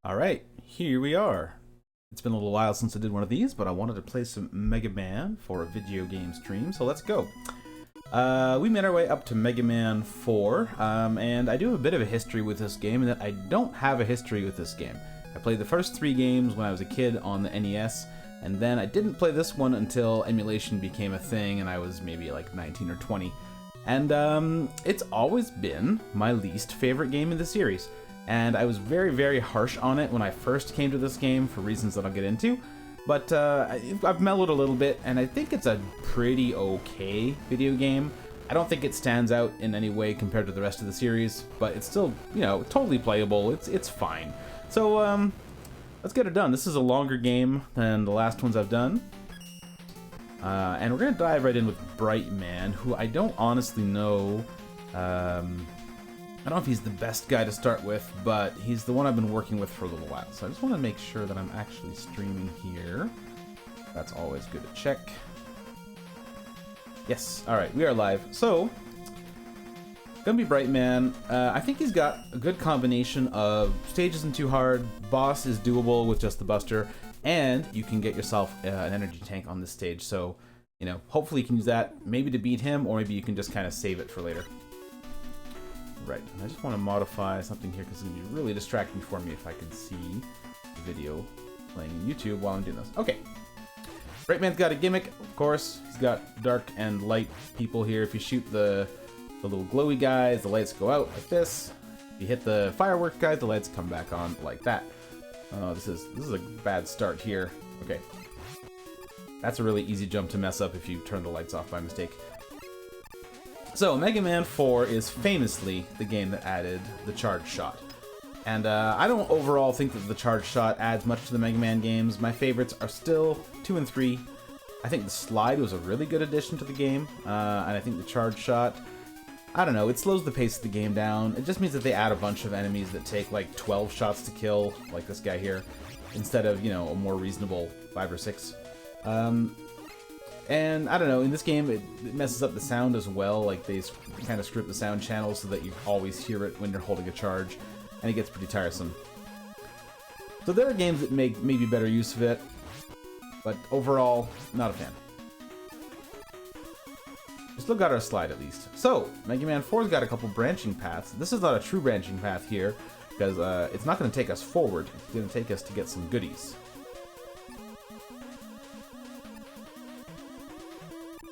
Alright, here we are. It's been a little while since I did one of these, but I wanted to play some Mega Man for a video game stream, so let's go. We made our way up to Mega Man 4, and I do have a bit of a history with this game, in that I don't have a history with this game. I played the first 3 games when I was a kid on the NES, and then I didn't play this one until emulation became a thing, and I was maybe like 19 or 20. And it's always been my least favorite game in the series. And I was very, very harsh on it when I first came to this game for reasons that I'll get into. But I've mellowed a little bit, and I think it's a pretty okay video game. I don't think it stands out in any way compared to the rest of the series, but it's still, you know, totally playable. It's fine. So let's get it done. This is a longer game than the last ones I've done. And we're going to dive right in with Bright Man, who I don't honestly know. I don't know if he's the best guy to start with, but he's the one I've been working with for a little while. So I just want to make sure that I'm actually streaming here. That's always good to check. Yes, alright, we are live. So, gonna be Bright Man. I think he's got a good combination of stage isn't too hard, boss is doable with just the Buster, and you can get yourself an energy tank on this stage. So, you know, hopefully you can use that maybe to beat him, or maybe you can just kind of save it for later. Right, and I just want to modify something here because it's going to be really distracting for me if I can see the video playing on YouTube while I'm doing this. Okay. Bright Man's got a gimmick, of course. He's got dark and light people here. If you shoot the little glowy guys, the lights go out like this. If you hit the firework guys, the lights come back on like that. Oh, this is a bad start here. Okay. That's a really easy jump to mess up if you turn the lights off by mistake. So, Mega Man 4 is famously the game that added the charge shot. And I don't overall think that the charge shot adds much to the Mega Man games. My favorites are still 2 and 3. I think the slide was a really good addition to the game. And I think the charge shot, I don't know, it slows the pace of the game down. It just means that they add a bunch of enemies that take like 12 shots to kill, like this guy here, instead of, you know, a more reasonable 5 or 6. And I don't know, in this game it messes up the sound as well, like they kind of script the sound channels so that you always hear it when you're holding a charge, and it gets pretty tiresome. So there are games that make maybe better use of it, but overall, not a fan. Let's look at our slide at least. So, Mega Man 4's got a couple branching paths. This is not a true branching path here, because it's not going to take us forward, it's going to take us to get some goodies.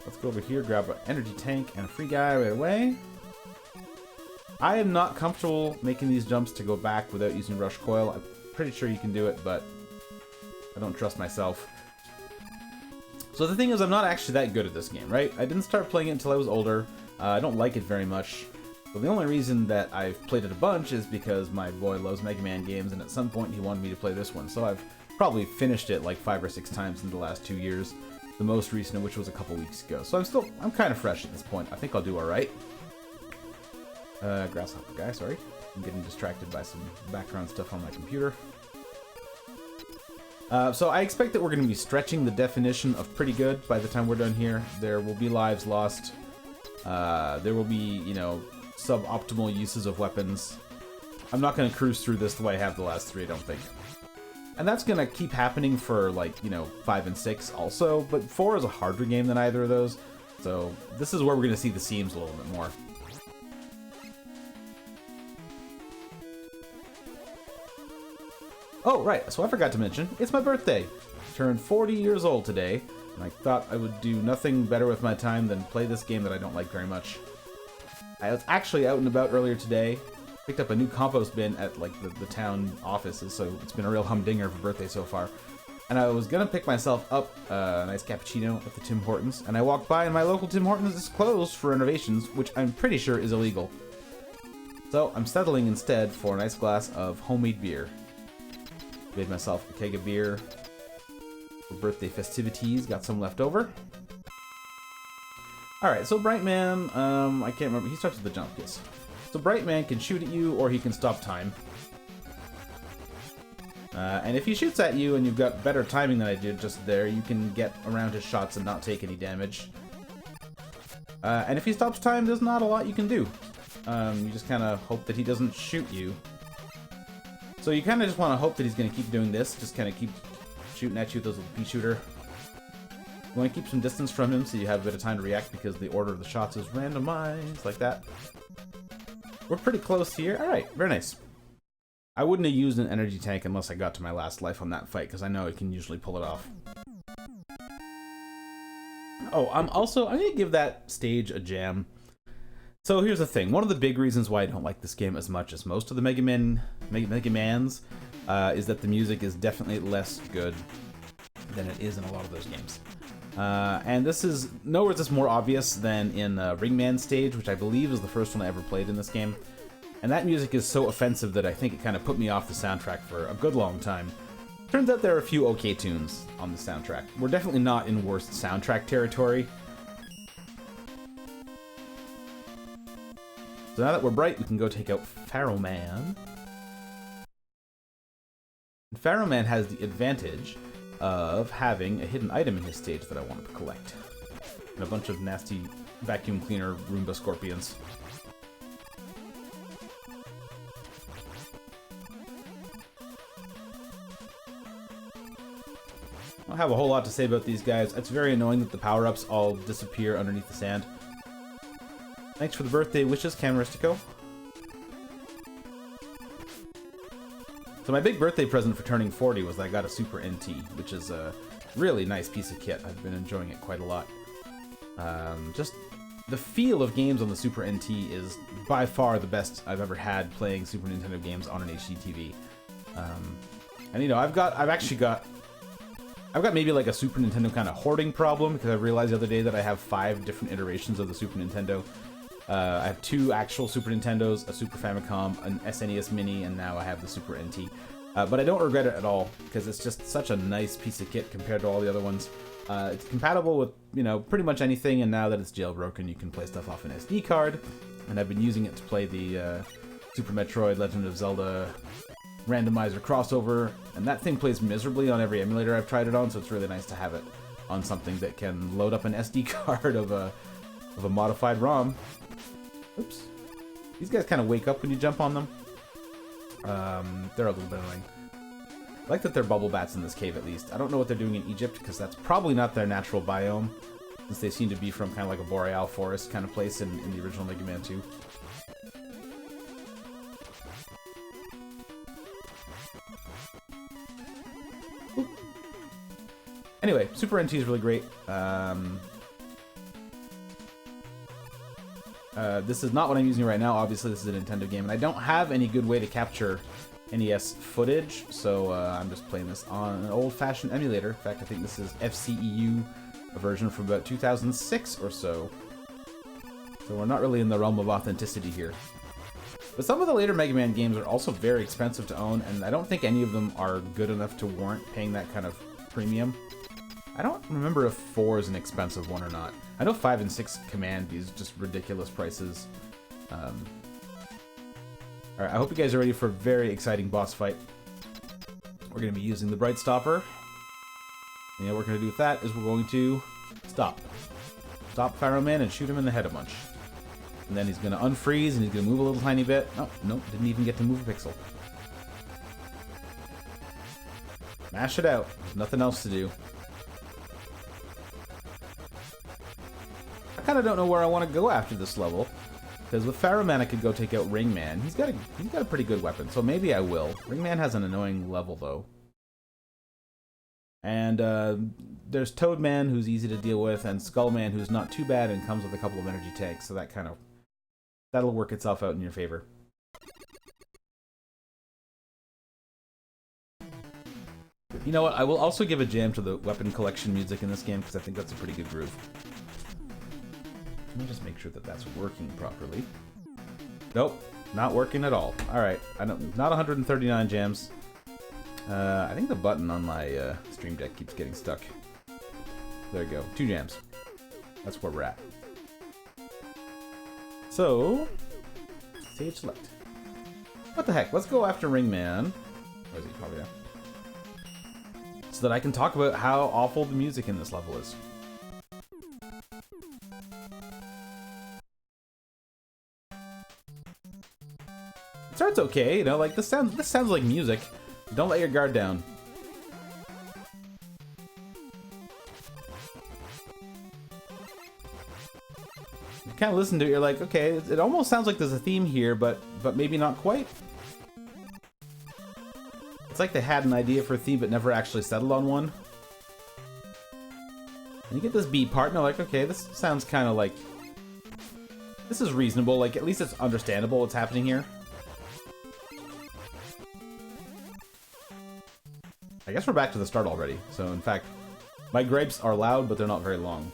Let's go over here, grab an energy tank and a free guy right away. I am not comfortable making these jumps to go back without using Rush Coil. I'm pretty sure you can do it, but I don't trust myself. So the thing is, I'm not actually that good at this game, right? I didn't start playing it until I was older. I don't like it very much. So the only reason that I've played it a bunch is because my boy loves Mega Man games, and at some point he wanted me to play this one. So I've probably finished it like 5 or 6 times in the last 2 years. The most recent of which was a couple weeks ago. So I'm kind of fresh at this point. I think I'll do alright. Grasshopper guy, sorry. I'm getting distracted by some background stuff on my computer. So I expect that we're going to be stretching the definition of pretty good by the time we're done here. There will be lives lost. There will be, you know, suboptimal uses of weapons. I'm not going to cruise through this the way I have the last 3, I don't think. And that's going to keep happening for, like, you know, 5 and 6 also, but 4 is a harder game than either of those, so this is where we're going to see the seams a little bit more. Oh, right, so I forgot to mention, it's my birthday. I turned 40 years old today, and I thought I would do nothing better with my time than play this game that I don't like very much. I was actually out and about earlier today. Picked up a new compost bin at like the town offices, so it's been a real humdinger for birthday so far. And I was gonna pick myself up a nice cappuccino at the Tim Hortons, and I walked by and my local Tim Hortons is closed for renovations, which I'm pretty sure is illegal. So I'm settling instead for a nice glass of homemade beer. Made myself a keg of beer for birthday festivities, got some left over. Alright, so Bright Man, I can't remember, he starts with the jump, yes. So Bright Man can shoot at you, or he can stop time. And if he shoots at you and you've got better timing than I did just there, you can get around his shots and not take any damage. And if he stops time, there's not a lot you can do. You just kind of hope that he doesn't shoot you. So you kind of just want to hope that he's going to keep doing this, just kind of keep shooting at you with those little pea shooter. You want to keep some distance from him so you have a bit of time to react because the order of the shots is randomized, like that. We're pretty close here. Alright, very nice. I wouldn't have used an energy tank unless I got to my last life on that fight, because I know I can usually pull it off. Oh, I'm going to give that stage a jam. So here's the thing. One of the big reasons why I don't like this game as much as most of the Mega Mans is that the music is definitely less good than it is in a lot of those games. And this is nowhere is this more obvious than in Ringman stage, which I believe is the first one I ever played in this game. And that music is so offensive that I think it kind of put me off the soundtrack for a good long time. Turns out there are a few okay tunes on the soundtrack. We're definitely not in worst soundtrack territory. So now that we're bright, we can go take out Pharaoh Man. And Pharaoh Man has the advantage of having a hidden item in his stage that I wanted to collect. And a bunch of nasty vacuum cleaner Roomba scorpions. I don't have a whole lot to say about these guys. It's very annoying that the power-ups all disappear underneath the sand. Thanks for the birthday wishes, Camaristico. So my big birthday present for turning 40 was that I got a Super NT, which is a really nice piece of kit. I've been enjoying it quite a lot. Just the feel of games on the Super NT is by far the best I've ever had playing Super Nintendo games on an HD TV. And you know, I've got maybe like a Super Nintendo kind of hoarding problem, because I realized the other day that I have 5 different iterations of the Super Nintendo. I have 2 actual Super Nintendos, a Super Famicom, an SNES Mini, and now I have the Super NT. But I don't regret it at all, because it's just such a nice piece of kit compared to all the other ones. It's compatible with, you know, pretty much anything, and now that it's jailbroken, you can play stuff off an SD card. And I've been using it to play the Super Metroid Legend of Zelda randomizer crossover, and that thing plays miserably on every emulator I've tried it on, so it's really nice to have it on something that can load up an SD card of a modified ROM. Oops. These guys kind of wake up when you jump on them. They're a little bit annoying. I like that they're bubble bats in this cave, at least. I don't know what they're doing in Egypt, because that's probably not their natural biome, since they seem to be from kind of like a boreal forest kind of place in the original Mega Man 2. Oop. Anyway, Super NT is really great. This is not what I'm using right now. Obviously, this is a Nintendo game, and I don't have any good way to capture NES footage, so I'm just playing this on an old-fashioned emulator. In fact, I think this is FCEU, a version from about 2006 or so. So we're not really in the realm of authenticity here. But some of the later Mega Man games are also very expensive to own, and I don't think any of them are good enough to warrant paying that kind of premium. I don't remember if 4 is an expensive one or not. I know 5 and 6 command these just ridiculous prices. Alright, I hope you guys are ready for a very exciting boss fight. We're going to be using the Bright Stopper. And what we're going to do with that is we're going to stop Pharaoh Man and shoot him in the head a bunch. And then he's going to unfreeze and he's going to move a little tiny bit. Oh, nope, didn't even get to move a pixel. Mash it out. There's nothing else to do. I kind of don't know where I want to go after this level, because with Pharaoh Man I could go take out Ring Man. He's got a pretty good weapon, so maybe I will. Ring Man has an annoying level though. And there's Toad Man, who's easy to deal with, and Skull Man, who's not too bad and comes with a couple of energy tanks, so that'll work itself out in your favor. You know what? I will also give a jam to the weapon collection music in this game, because I think that's a pretty good groove. Let me just make sure that that's working properly. Nope, not working at all. Alright, not 139 jams. I think the button on my Stream Deck keeps getting stuck. There you go, 2 jams. That's where we're at. So, stage select. What the heck, let's go after Ring Man. Where is he? Probably there. So that I can talk about how awful the music in this level is. It's starts okay, you know, like this sounds like music. Don't let your guard down. You kind of listen to it, you're like, okay, it almost sounds like there's a theme here, but maybe not quite. It's like they had an idea for a theme but never actually settled on one. And you get this beat part, and they're like, okay, this sounds kind of like... This is reasonable, like, at least it's understandable what's happening here. I guess we're back to the start already. So, in fact, my grapes are loud, but they're not very long.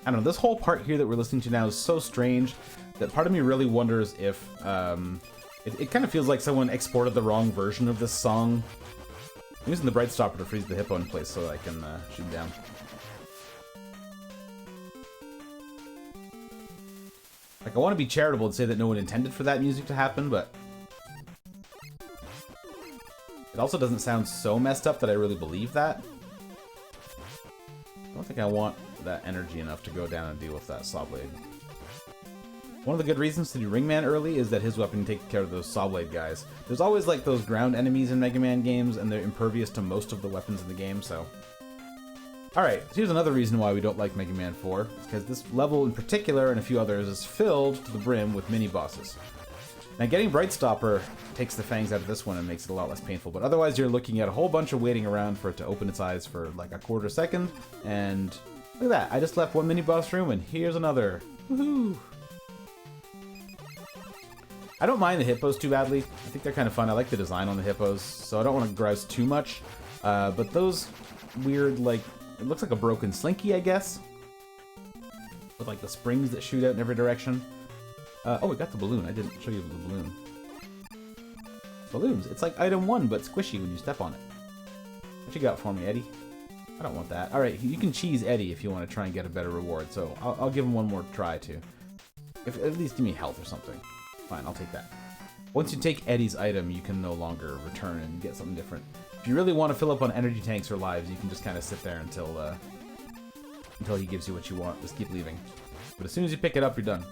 I don't know, this whole part here that we're listening to now is so strange that part of me really wonders if, it kind of feels like someone exported the wrong version of this song. I'm using the Bright Stopper to freeze the hippo in place so I can shoot him down. Like, I want to be charitable and say that no one intended for that music to happen, but... It also doesn't sound so messed up that I really believe that. I don't think I want that energy enough to go down and deal with that Saw Blade. One of the good reasons to do Ringman early is that his weapon takes care of those Saw Blade guys. There's always like those ground enemies in Mega Man games, and they're impervious to most of the weapons in the game, so... Alright, so here's another reason why we don't like Mega Man 4. It's because this level in particular, and a few others, is filled to the brim with mini-bosses. Now getting Bright Stopper takes the fangs out of this one and makes it a lot less painful, but otherwise you're looking at a whole bunch of waiting around for it to open its eyes for like a quarter second, and look at that, I just left one mini-boss room and here's another. Woohoo! I don't mind the hippos too badly. I think they're kind of fun. I like the design on the hippos, so I don't want to grouse too much. But those weird, like, it looks like a broken slinky, I guess. With like the springs that shoot out in every direction. Oh, we got the balloon. I didn't show you the balloon. Balloons. It's like item 1, but squishy when you step on it. What you got for me, Eddie? I don't want that. Alright, you can cheese Eddie if you want to try and get a better reward, so I'll give him one more try, too. If at least give me health or something. Fine, I'll take that. Once you take Eddie's item, you can no longer return and get something different. If you really want to fill up on energy tanks or lives, you can just kind of sit there until he gives you what you want. Just keep leaving. But as soon as you pick it up, you're done.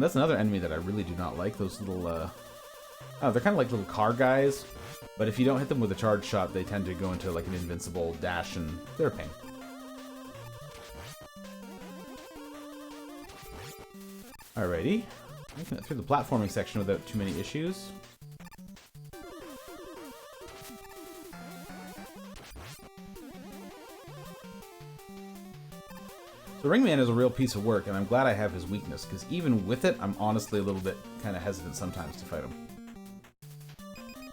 That's another enemy that I really do not like. Those little, oh, they're kind of like little car guys. But if you don't hit them with a charge shot, they tend to go into like an invincible dash, and they're a pain. Alrighty. Making it through the platforming section without too many issues. So Ringman is a real piece of work, and I'm glad I have his weakness, because even with it, I'm honestly a little bit kind of hesitant sometimes to fight him.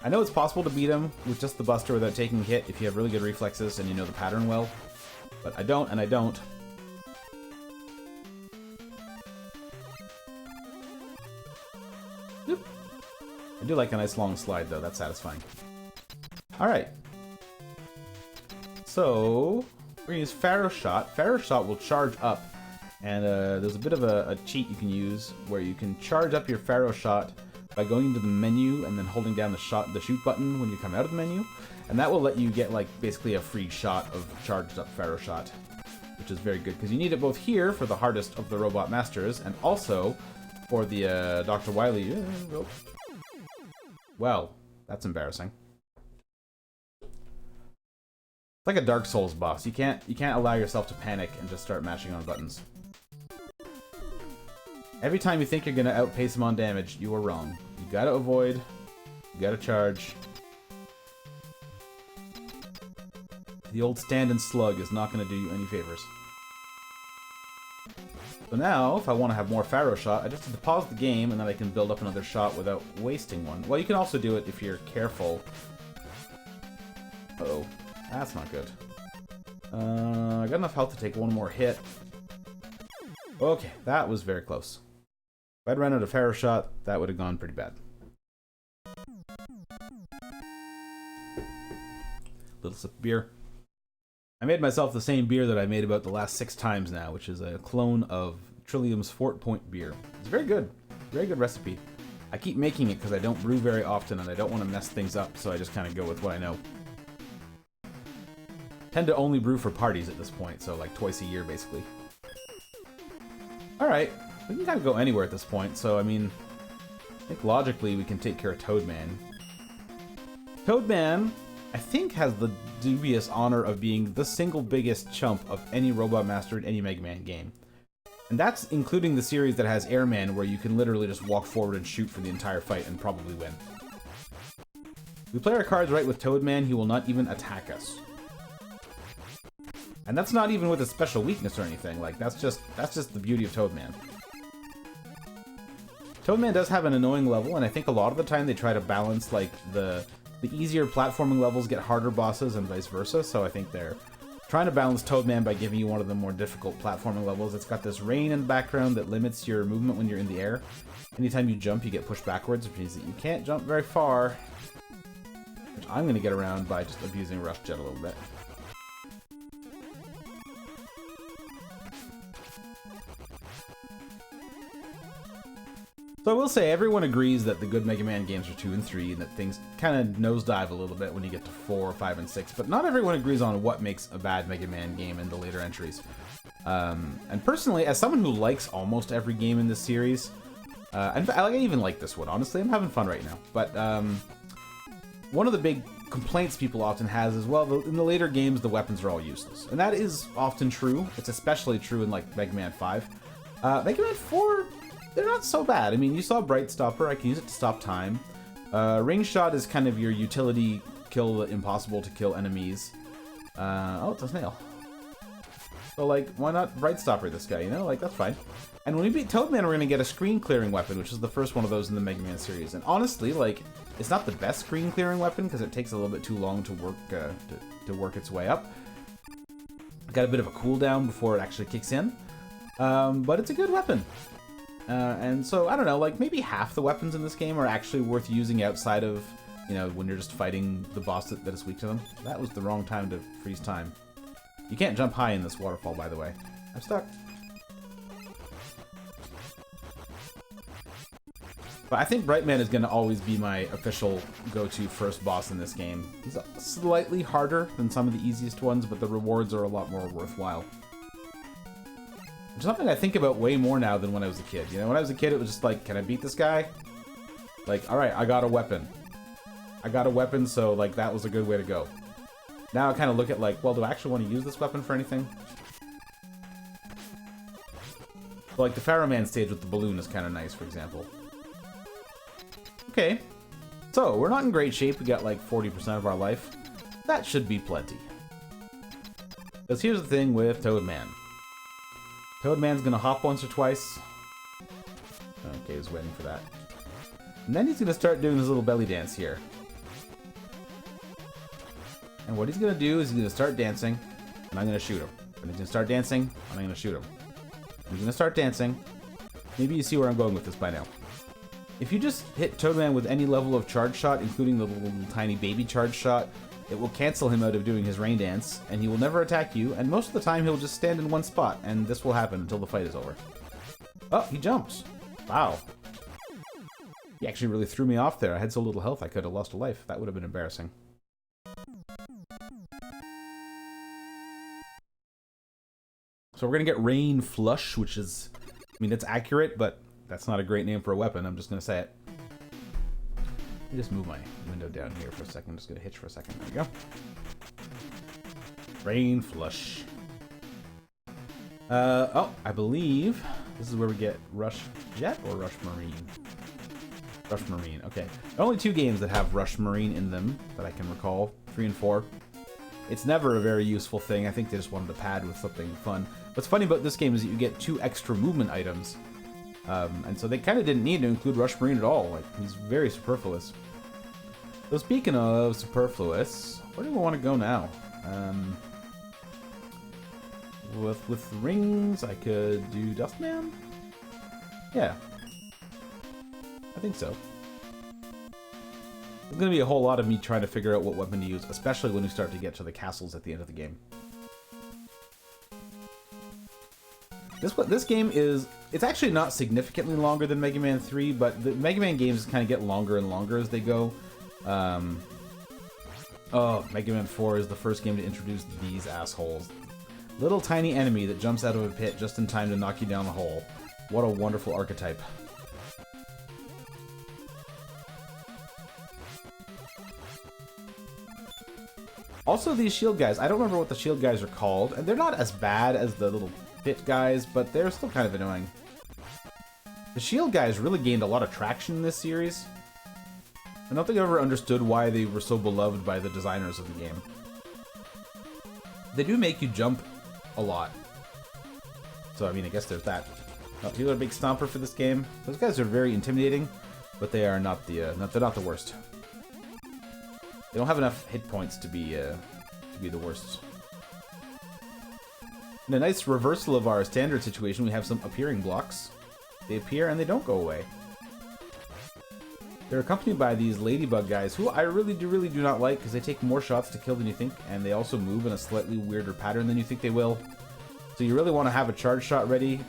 I know it's possible to beat him with just the Buster without taking a hit if you have really good reflexes and you know the pattern well, but I don't, and I don't. Oop. I do like a nice long slide, though. That's satisfying. Alright. So, we're going to use Pharaoh Shot. Pharaoh Shot will charge up, and there's a bit of a cheat you can use where you can charge up your Pharaoh Shot by going into the menu and then holding down the shoot button when you come out of the menu, and that will let you get like basically a free shot of charged up Pharaoh Shot, which is very good because you need it both here for the hardest of the Robot Masters and also for the Dr. Wily. Well, that's embarrassing. It's like a Dark Souls boss. You can't allow yourself to panic and just start mashing on buttons. Every time you think you're gonna outpace him on damage, you are wrong. You gotta avoid, you gotta charge. The old stand and slug is not gonna do you any favors. So now, if I want to have more Pharaoh Shot, I just have to pause the game and then I can build up another shot without wasting one. Well, you can also do it if you're careful. Uh-oh. That's not good. I got enough health to take one more hit. Okay, that was very close. If I'd run out of Pharaoh Shot, that would have gone pretty bad. Little sip of beer. I made myself the same beer that I made about the last 6 times now, which is a clone of Trillium's Fort Point beer. It's very good. Very good recipe. I keep making it because I don't brew very often and I don't want to mess things up, so I just kind of go with what I know. Tend to only brew for parties at this point, so like twice a year, basically. Alright, we can kind of go anywhere at this point, so I mean, I think logically we can take care of Toadman. Toadman, I think, has the dubious honor of being the single biggest chump of any Robot Master in any Mega Man game. And that's including the series that has Airman, where you can literally just walk forward and shoot for the entire fight and probably win. If we play our cards right with Toadman, he will not even attack us. And that's not even with a special weakness or anything. Like, that's just the beauty of Toadman. Toadman does have an annoying level, and I think a lot of the time they try to balance, like, the easier platforming levels get harder bosses and vice versa, so I think they're trying to balance Toadman by giving you one of the more difficult platforming levels. It's got this rain in the background that limits your movement when you're in the air. Anytime you jump, you get pushed backwards, which means that you can't jump very far. Which I'm going to get around by just abusing Rush Jet a little bit. So I will say, everyone agrees that the good Mega Man games are 2 and 3, and that things kind of nosedive a little bit when you get to 4, 5, and 6, but not everyone agrees on what makes a bad Mega Man game in the later entries. And personally, as someone who likes almost every game in this series, and I even like this one, honestly, I'm having fun right now, but one of the big complaints people often has is, well, in the later games, the weapons are all useless. And that is often true. It's especially true in, like, Mega Man 5. Mega Man 4... they're not so bad. I mean, you saw Bright Stopper. I can use it to stop time. Ring Shot is kind of your utility kill the impossible to kill enemies. Oh, it's a snail. So, like, why not Bright Stopper this guy, you know? Like, that's fine. And when we beat Toadman, we're going to get a screen-clearing weapon, which is the first one of those in the Mega Man series. And honestly, like, it's not the best screen-clearing weapon because it takes a little bit too long to work to work its way up. Got a bit of a cooldown before it actually kicks in. But it's a good weapon. And so, I don't know, like, maybe half the weapons in this game are actually worth using outside of, you know, when you're just fighting the boss that is weak to them. That was the wrong time to freeze time. You can't jump high in this waterfall, by the way. I'm stuck. But I think Brightman is going to always be my official go-to first boss in this game. He's slightly harder than some of the easiest ones, but the rewards are a lot more worthwhile. It's something I think about way more now than when I was a kid. You know, when I was a kid, it was just like, can I beat this guy? Like, alright, I got a weapon. I got a weapon, so, like, that was a good way to go. Now I kind of look at, like, well, do I actually want to use this weapon for anything? So, like, the Pharaoh Man stage with the balloon is kind of nice, for example. Okay. So, we're not in great shape. We got, like, 40% of our life. That should be plenty. Because here's the thing with Toadman. Toadman's gonna hop once or twice. Okay, he's waiting for that. And then he's gonna start doing his little belly dance here. And what he's gonna do is he's gonna start dancing, and I'm gonna shoot him. And he's gonna start dancing, and I'm gonna shoot him. And he's gonna start dancing. Maybe you see where I'm going with this by now. If you just hit Toadman with any level of charge shot, including the little tiny baby charge shot, it will cancel him out of doing his rain dance, and he will never attack you, and most of the time he'll just stand in one spot, and this will happen until the fight is over. Oh, he jumps. Wow. He actually really threw me off there. I had so little health I could have lost a life. That would have been embarrassing. So we're going to get Rain Flush, which is... I mean, that's accurate, but that's not a great name for a weapon. I'm just going to say it. Let me just move my window down here for a second. I'm just going to hitch for a second. There we go. Rain Flush. Oh, I believe this is where we get Rush Jet or Rush Marine. Rush Marine, okay. There are only 2 games that have Rush Marine in them that I can recall, 3 and 4. It's never a very useful thing. I think they just wanted to pad with something fun. What's funny about this game is that you get 2 extra movement items. And so they kind of didn't need to include Rush Marine at all. Like, he's very superfluous. So speaking of superfluous, where do we want to go now? With rings, I could do Dustman? Yeah. I think so. There's going to be a whole lot of me trying to figure out what weapon to use, especially when we start to get to the castles at the end of the game. This game is, it's actually not significantly longer than Mega Man 3, but the Mega Man games kind of get longer and longer as they go. Oh, Mega Man 4 is the first game to introduce these assholes. Little tiny enemy that jumps out of a pit just in time to knock you down the hole. What a wonderful archetype. Also, these shield guys, I don't remember what the shield guys are called, and they're not as bad as the little pit guys, but they're still kind of annoying. The shield guys really gained a lot of traction in this series. I don't think I ever understood why they were so beloved by the designers of the game. They do make you jump a lot. So, I mean, I guess there's that. Oh, here's a big stomper for this game. Those guys are very intimidating, but they are not the, they're not the worst. They don't have enough hit points to be the worst. In a nice reversal of our standard situation, we have some appearing blocks. They appear and they don't go away. They're accompanied by these ladybug guys, who I really do not like, because they take more shots to kill than you think, and they also move in a slightly weirder pattern than you think they will. So you really want to have a charge shot ready.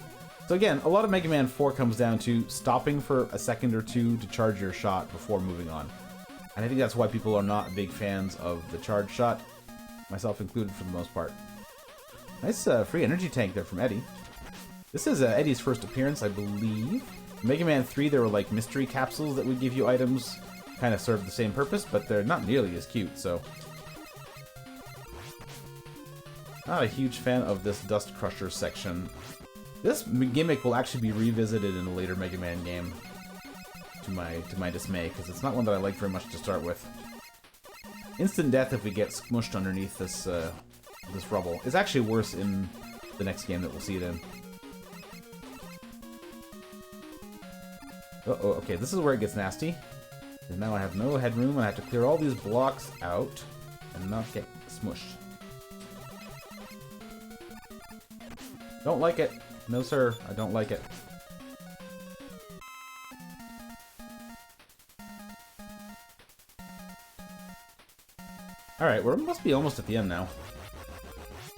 So again, a lot of Mega Man 4 comes down to stopping for a second or two to charge your shot before moving on. And I think that's why people are not big fans of the charge shot, myself included for the most part. Nice free energy tank there from Eddie. This is Eddie's first appearance, I believe. In Mega Man 3, there were like mystery capsules that would give you items. Kind of serve the same purpose, but they're not nearly as cute, so. Not a huge fan of this Dust Crusher section. This gimmick will actually be revisited in a later Mega Man game. To my dismay, because it's not one that I like very much to start with. Instant death if we get smushed underneath this this rubble is actually worse in the next game that we'll see it in. Uh-oh, okay, this is where it gets nasty. And now I have no headroom, and I have to clear all these blocks out and not get smushed. Don't like it. No, sir, I don't like it. Alright, we must be almost at the end now.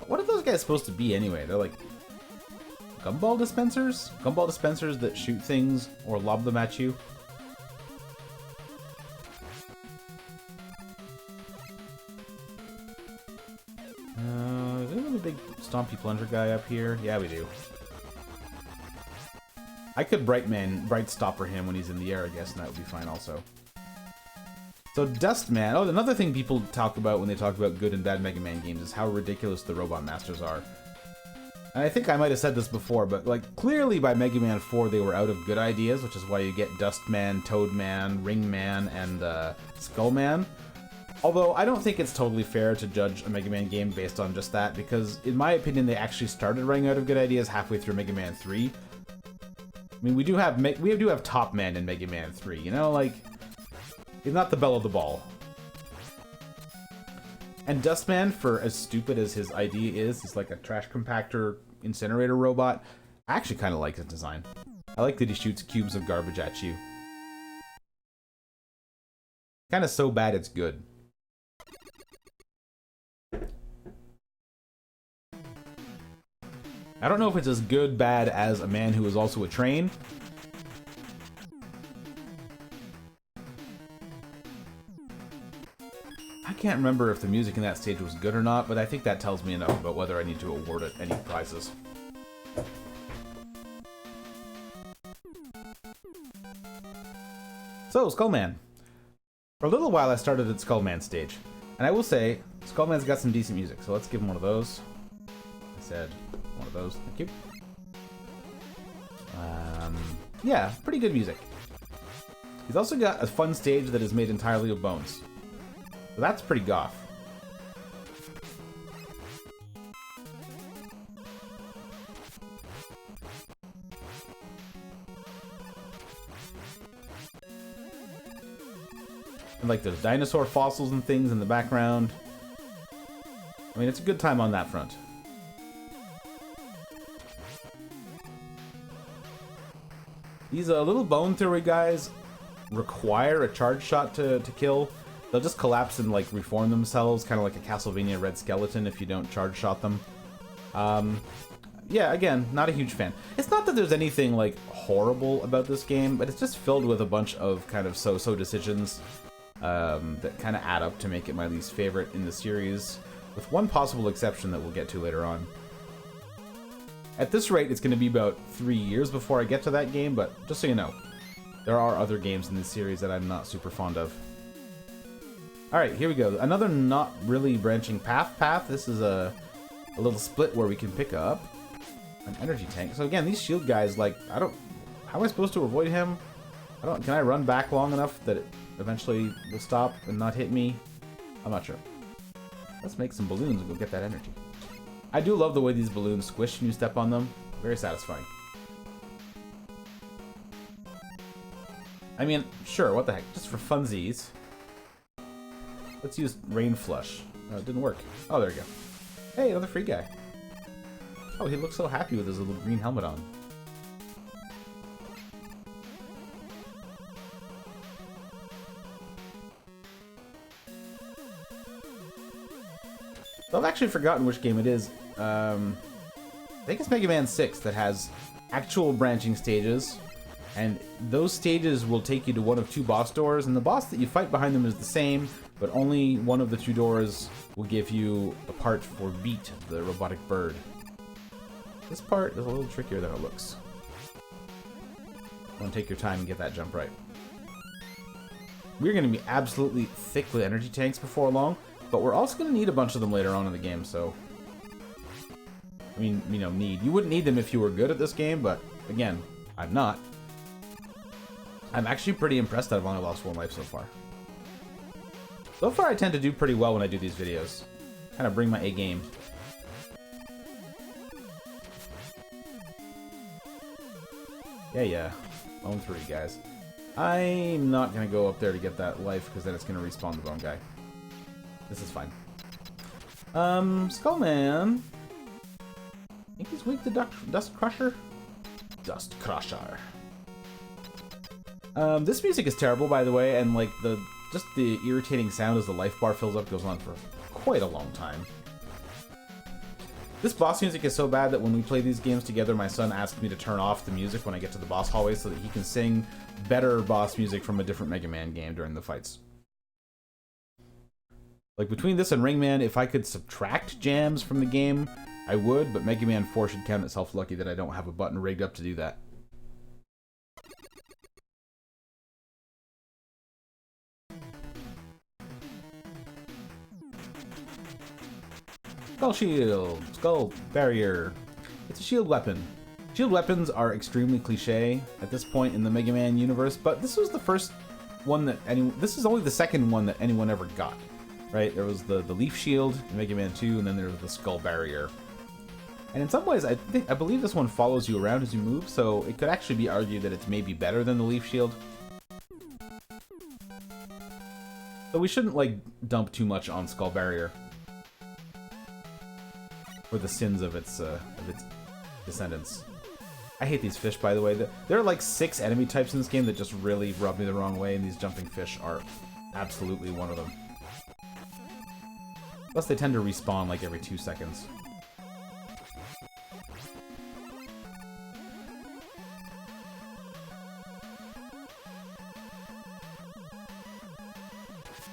What are those guys supposed to be anyway? They're like gumball dispensers? Gumball dispensers that shoot things or lob them at you. Do we have a big stompy plunger guy up here? Yeah, we do. I could Bright Stopper him when he's in the air, I guess, and that would be fine also. So Dustman, oh, another thing people talk about when they talk about good and bad Mega Man games is how ridiculous the Robot Masters are. And I think I might have said this before, but like clearly by Mega Man 4 they were out of good ideas, which is why you get Dustman, Toadman, Ringman, and Skullman. Although I don't think it's totally fair to judge a Mega Man game based on just that, because in my opinion they actually started running out of good ideas halfway through Mega Man 3. I mean, we do have Top Man in Mega Man 3, you know, like. He's not the belle of the ball. And Dustman, for as stupid as his idea is, he's like a trash compactor incinerator robot. I actually kind of like his design. I like that he shoots cubes of garbage at you. Kind of so bad it's good. I don't know if it's as good bad as a man who is also a train. I can't remember if the music in that stage was good or not, but I think that tells me enough about whether I need to award it any prizes. So, Skullman. For a little while I started at Skullman stage. And I will say, Skullman's got some decent music, so let's give him one of those. I said, one of those, thank you. Yeah, pretty good music. He's also got a fun stage that is made entirely of bones. So that's pretty goth. And like there's dinosaur fossils and things in the background. I mean, it's a good time on that front. These little bone thrower guys require a charge shot to kill. They'll just collapse and like reform themselves, kind of like a Castlevania Red Skeleton if you don't charge shot them. yeah, again, not a huge fan. It's not that there's anything, like, horrible about this game, but it's just filled with a bunch of kind of so-so decisions that kind of add up to make it my least favorite in the series, with one possible exception that we'll get to later on. At this rate, it's going to be about 3 years before I get to that game, but just so you know, there are other games in this series that I'm not super fond of. Alright, here we go. Another not really branching path. This is a little split where we can pick up an energy tank. So again, these shield guys, like, how am I supposed to avoid him? Can I run back long enough that it eventually will stop and not hit me? I'm not sure. Let's make some balloons and go get that energy. I do love the way these balloons squish when you step on them. Very satisfying. I mean, sure, what the heck, just for funsies. Let's use Rain Flush. Oh, it didn't work. Oh, there we go. Hey, another free guy. Oh, he looks so happy with his little green helmet on. So I've actually forgotten which game it is. I think it's Mega Man 6 that has actual branching stages. And those stages will take you to one of two boss doors, and the boss that you fight behind them is the same, but only one of the two doors will give you a part for Beat, the robotic bird. This part is a little trickier than it looks. Want to take your time and get that jump right. We're going to be absolutely thick with energy tanks before long, but we're also going to need a bunch of them later on in the game, so... I mean, you know, need. You wouldn't need them if you were good at this game, but again, I'm not. I'm actually pretty impressed that I've only lost one life so far. So far, I tend to do pretty well when I do these videos. Kind of bring my A game. Yeah. Bone 3, guys. I'm not going to go up there to get that life, because then it's going to respawn the bone guy. This is fine. Skullman. I think he's weak to Dust Crusher? Dust Crusher. This music is terrible, by the way, and like just the irritating sound as the life bar fills up goes on for quite a long time. This boss music is so bad that when we play these games together, my son asks me to turn off the music when I get to the boss hallway so that he can sing better boss music from a different Mega Man game during the fights. Like, between this and Ringman, if I could subtract jams from the game, I would, but Mega Man 4 should count itself lucky that I don't have a button rigged up to do that. Skull Shield! Skull Barrier. It's a shield weapon. Shield weapons are extremely cliche at this point in the Mega Man universe, but this was the first one that this is only the second one that anyone ever got, right? There was the Leaf Shield in Mega Man 2, and then there was the Skull Barrier. And in some ways, I believe this one follows you around as you move, so it could actually be argued that it's maybe better than the Leaf Shield. So we shouldn't, like, dump too much on Skull Barrier for the sins of its descendants. I hate these fish, by the way. There are like 6 enemy types in this game that just really rub me the wrong way, and these jumping fish are absolutely one of them. Plus, they tend to respawn like every 2 seconds.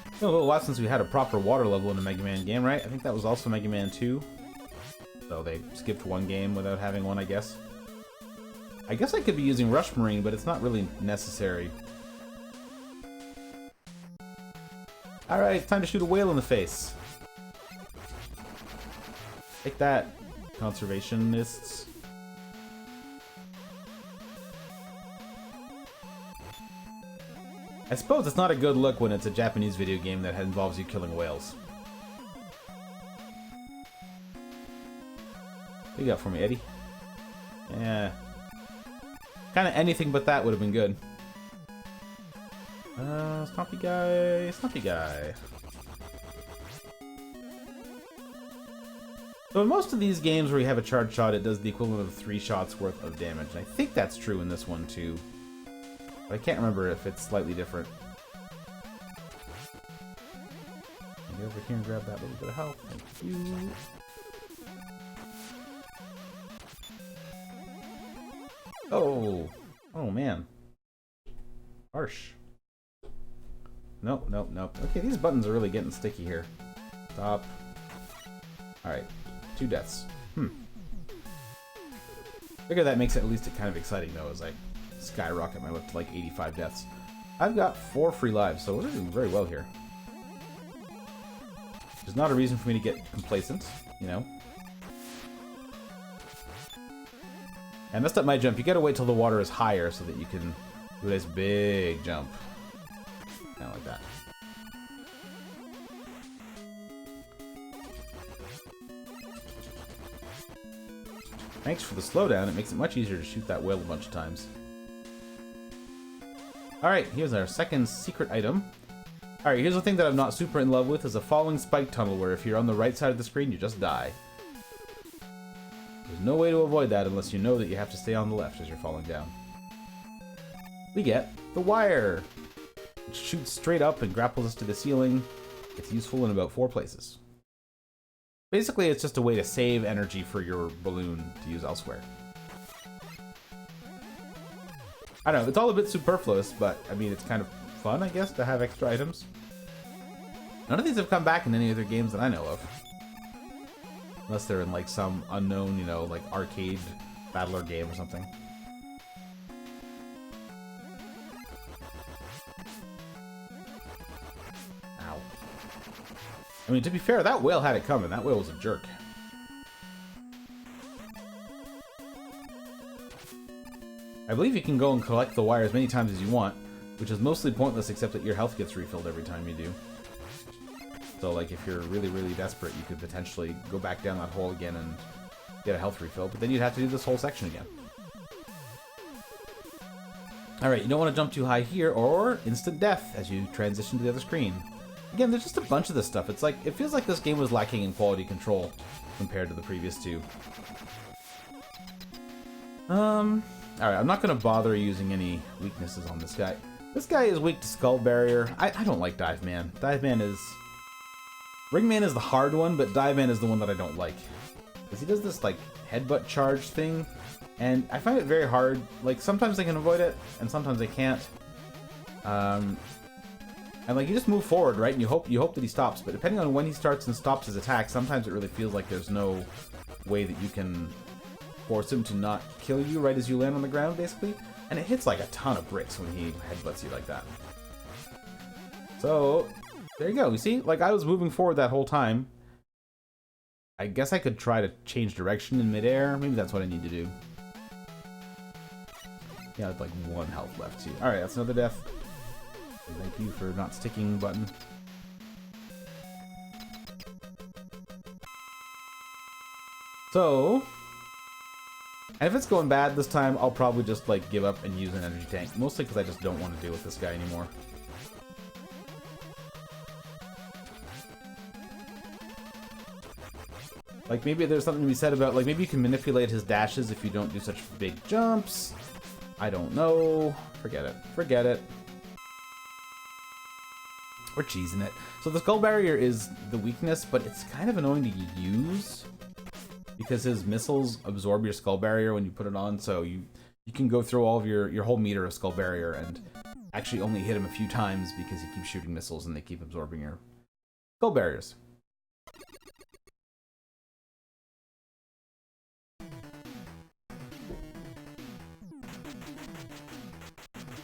It's been a little while since we had a proper water level in a Mega Man game, right? I think that was also Mega Man 2. So they skipped one game without having one, I guess. I guess I could be using Rush Marine, but it's not really necessary. Alright, time to shoot a whale in the face. Take that, conservationists. I suppose it's not a good look when it's a Japanese video game that involves you killing whales. What you got for me, Eddie? Yeah. Kind of anything but that would have been good. Stompy guy. So in most of these games where you have a charge shot, it does the equivalent of 3 shots worth of damage. And I think that's true in this one too. But I can't remember if it's slightly different. Get over here and grab that little bit of health. Thank you. Oh. Oh, man. Harsh. Nope, nope, nope. Okay, these buttons are really getting sticky here. Stop. Alright. 2 deaths. Figure that makes it at least kind of exciting, though, as I skyrocket my whip to like 85 deaths. I've got 4 free lives, so we're doing very well here. There's not a reason for me to get complacent, you know. I messed up my jump. You gotta wait till the water is higher so that you can do this big jump. Kind of like that. Thanks for the slowdown. It makes it much easier to shoot that whale a bunch of times. Alright, here's our second secret item. Alright, here's the thing that I'm not super in love with, is a falling spike tunnel where if you're on the right side of the screen, you just die. There's no way to avoid that unless you know that you have to stay on the left as you're falling down. We get the wire, which shoots straight up and grapples us to the ceiling. It's useful in about 4 places. Basically, it's just a way to save energy for your balloon to use elsewhere. I don't know, it's all a bit superfluous, but I mean, it's kind of fun, I guess, to have extra items. None of these have come back in any other games that I know of. Unless they're in like some unknown, you know, like arcade battler game or something. Ow. I mean, to be fair, that whale had it coming. That whale was a jerk. I believe you can go and collect the wire as many times as you want, which is mostly pointless except that your health gets refilled every time you do. So, like, if you're really, really desperate, you could potentially go back down that hole again and get a health refill, but then you'd have to do this whole section again. Alright, you don't want to jump too high here, or instant death as you transition to the other screen. Again, there's just a bunch of this stuff. It's like, it feels like this game was lacking in quality control compared to the previous 2. Alright, I'm not going to bother using any weaknesses on this guy. This guy is weak to Skull Barrier. I don't like Dive Man. Dive Man is... Ringman is the hard one, but Dive Man is the one that I don't like. Because he does this, like, headbutt charge thing, and I find it very hard. Like, sometimes I can avoid it, and sometimes I can't. And, like, you just move forward, right? And you hope that he stops, but depending on when he starts and stops his attack, sometimes it really feels like there's no way that you can force him to not kill you right as you land on the ground, basically. And it hits, like, a ton of bricks when he headbutts you like that. So... there you go, you see? Like, I was moving forward that whole time. I guess I could try to change direction in midair. Maybe that's what I need to do. Yeah, with like 1 health left, too. Alright, that's another death. Thank you for not sticking button. So... and if it's going bad this time, I'll probably just, like, give up and use an energy tank. Mostly because I just don't want to deal with this guy anymore. Like, maybe there's something to be said about, like, maybe you can manipulate his dashes if you don't do such big jumps. I don't know. Forget it. Forget it. We're cheesing it. So the Skull Barrier is the weakness, but it's kind of annoying to use. Because his missiles absorb your Skull Barrier when you put it on, so you can go through all of your whole meter of Skull Barrier and actually only hit him a few times because he keeps shooting missiles and they keep absorbing your Skull Barriers.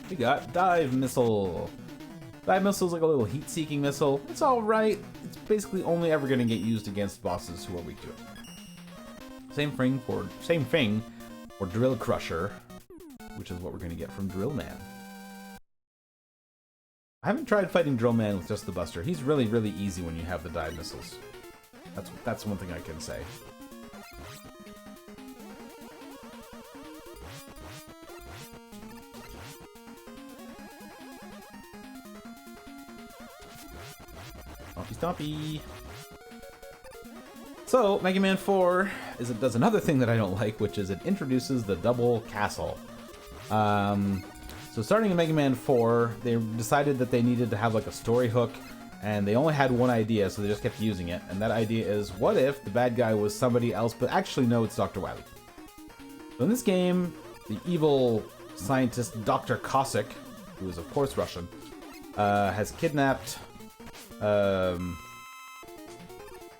We got Dive Missile. Dive Missile is like a little heat-seeking missile. It's alright. It's basically only ever going to get used against bosses who are weak to it. Same thing for Drill Crusher, which is what we're going to get from Drill Man. I haven't tried fighting Drill Man with just the Buster. He's really, really easy when you have the Dive Missiles. That's one thing I can say. Stompy. So, Mega Man 4 does another thing that I don't like, which is it introduces the double castle. So starting in Mega Man 4, they decided that they needed to have like a story hook, and they only had one idea, so they just kept using it. And that idea is, what if the bad guy was somebody else, but actually no, it's Dr. Wily. So in this game, the evil scientist Dr. Cossack, who is of course Russian, has kidnapped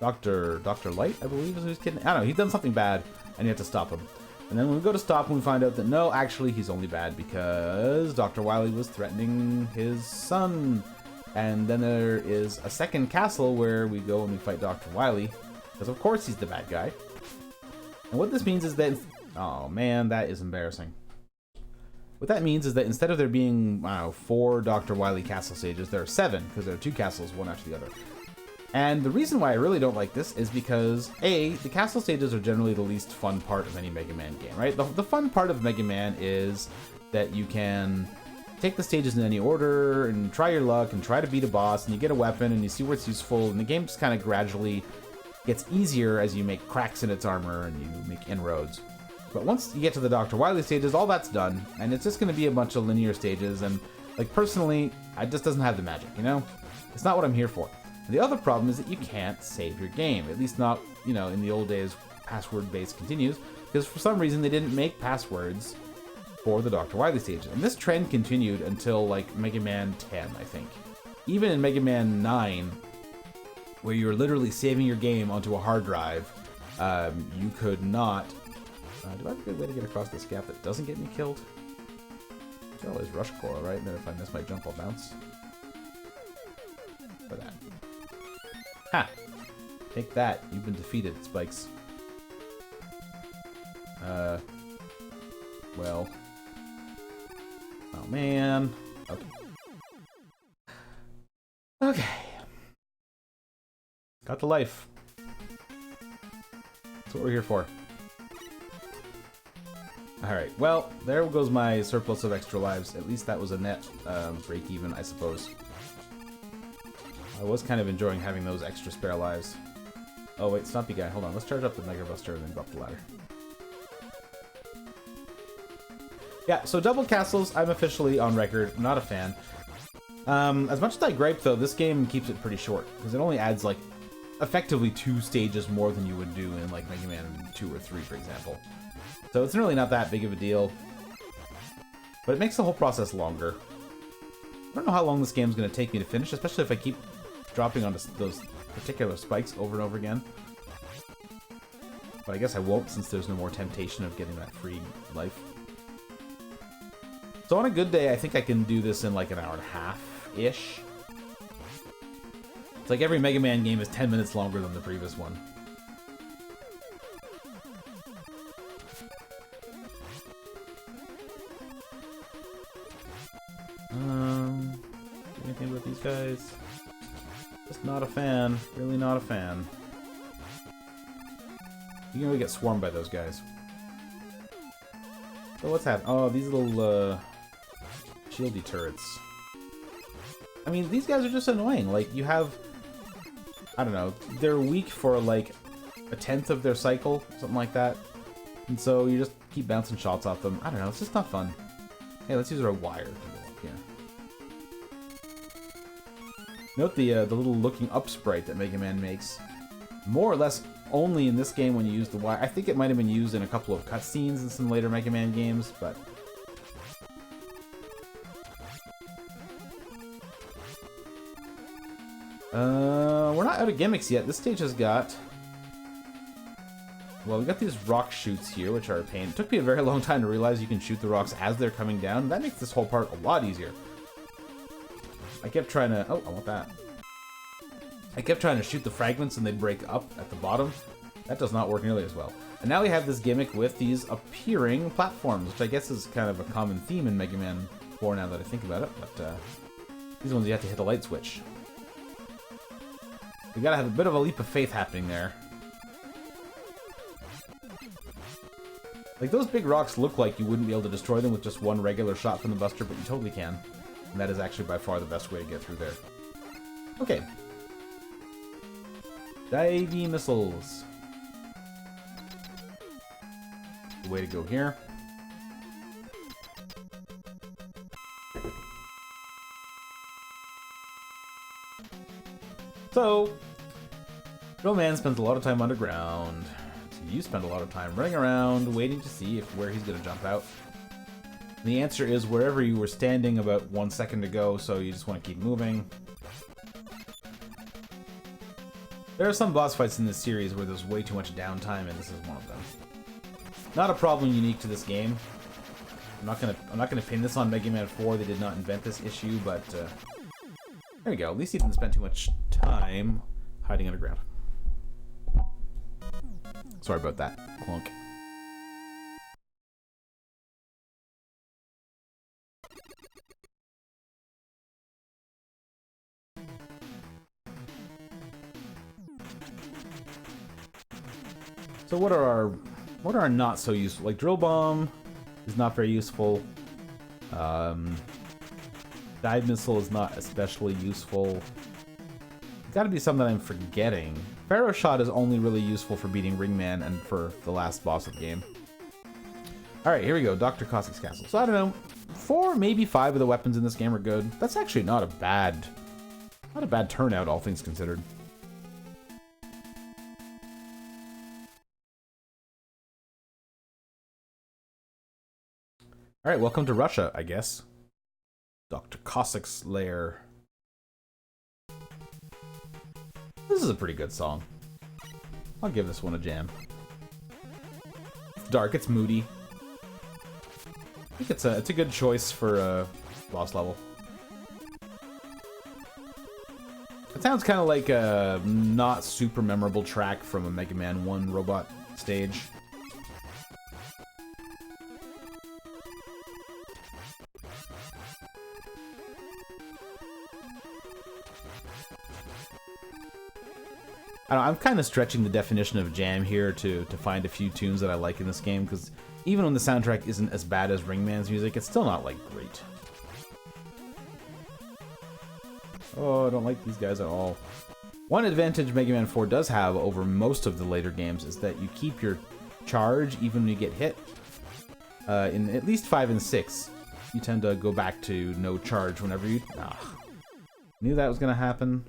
Dr. Light, I believe is who's kidnapped. I don't know, he's done something bad, and you have to stop him. And then when we go to stop him, we find out that no, actually he's only bad because Dr. Wily was threatening his son. And then there is a second castle where we go and we fight Dr. Wily, because of course he's the bad guy. And what this means is that... Oh man, that is embarrassing. What that means is that instead of there being, I don't know, 4 Dr. Wily castle stages, there are 7, because there are 2 castles, one after the other. And the reason why I really don't like this is because, A, the castle stages are generally the least fun part of any Mega Man game, right? The fun part of Mega Man is that you can take the stages in any order and try your luck and try to beat a boss, and you get a weapon and you see where it's useful, and the game just kind of gradually gets easier as you make cracks in its armor and you make inroads. But once you get to the Dr. Wily stages, all that's done, and it's just going to be a bunch of linear stages, and, like, personally, it just doesn't have the magic, you know? It's not what I'm here for. The other problem is that you can't save your game, at least not, you know, in the old days, password-based continues, because for some reason they didn't make passwords for the Dr. Wily stages. And this trend continued until, like, Mega Man 10, I think. Even in Mega Man 9, where you were literally saving your game onto a hard drive, you could not... do I have a good way to get across this gap that doesn't get me killed? I can always rush coil, right? And then if I miss my jump, I'll bounce. For that. Ha! Take that. You've been defeated, Spikes. Well. Oh, man. Okay. Okay. Got the life. That's what we're here for. Alright, well, there goes my surplus of extra lives. At least that was a net break even, I suppose. I was kind of enjoying having those extra spare lives. Oh wait, Stumpy guy, hold on. Let's charge up the Mega Buster and then go up the ladder. Yeah, so double castles, I'm officially on record, not a fan. As much as I gripe though, this game keeps it pretty short, because it only adds like, effectively 2 stages more than you would do in like Mega Man 2 or 3, for example. So it's really not that big of a deal. But it makes the whole process longer. I don't know how long this game's going to take me to finish, especially if I keep dropping onto those particular spikes over and over again. But I guess I won't, since there's no more temptation of getting that free life. So on a good day, I think I can do this in like an hour and a half-ish. It's like every Mega Man game is 10 minutes longer than the previous one. Anything with these guys? Just not a fan. Really not a fan. You can really get swarmed by those guys. So what's happening? Oh, these little shieldy turrets. I mean, these guys are just annoying. Like, you have... I don't know. They're weak for, like, 1/10 of their cycle. Something like that. And so you just keep bouncing shots off them. I don't know. It's just not fun. Hey, let's use our wire to go up here. Note the little looking up sprite that Mega Man makes. More or less only in this game when you use the wire. I think it might have been used in a couple of cutscenes in some later Mega Man games, but... we're not out of gimmicks yet. This stage has got... Well, we got these rock shoots here, which are a pain. It took me a very long time to realize you can shoot the rocks as they're coming down. That makes this whole part a lot easier. I kept trying to... Oh, I want that. I kept trying to shoot the fragments and they'd break up at the bottom. That does not work nearly as well. And now we have this gimmick with these appearing platforms, which I guess is kind of a common theme in Mega Man 4 now that I think about it. But these ones you have to hit a light switch. You gotta have a bit of a leap of faith happening there. Like, those big rocks look like you wouldn't be able to destroy them with just one regular shot from the Buster, but you totally can. And that is actually by far the best way to get through there. Okay. Divey missiles. The way to go here. So, Drill Man spends a lot of time underground. So you spend a lot of time running around, waiting to see where he's going to jump out. And the answer is wherever you were standing about 1 second ago, so you just want to keep moving. There are some boss fights in this series where there's way too much downtime, and this is one of them. Not a problem unique to this game. I'm not gonna pin this on Mega Man 4. They did not invent this issue, but there we go. At least he didn't spend too much time hiding underground. Sorry about that. Clunk. So what are our not so useful? Like Drill Bomb is not very useful. Dive Missile is not especially useful. It's got to be something I'm forgetting. Pharaoh Shot is only really useful for beating Ringman and for the last boss of the game. Alright, here we go. Dr. Cossack's Castle. So I don't know. 4, maybe 5 of the weapons in this game are good. That's actually not a bad turnout, all things considered. Alright, welcome to Russia, I guess. Dr. Cossack's lair. This is a pretty good song. I'll give this one a jam. It's dark, it's moody. I think it's a good choice for a boss level. It sounds kind of like a not super memorable track from a Mega Man 1 robot stage. I don't know, I'm kind of stretching the definition of jam here to find a few tunes that I like in this game, because even when the soundtrack isn't as bad as Ringman's music, it's still not, like, great. Oh, I don't like these guys at all. One advantage Mega Man 4 does have over most of the later games is that you keep your charge even when you get hit. In at least 5 and 6, you tend to go back to no charge whenever you... Knew that was going to happen.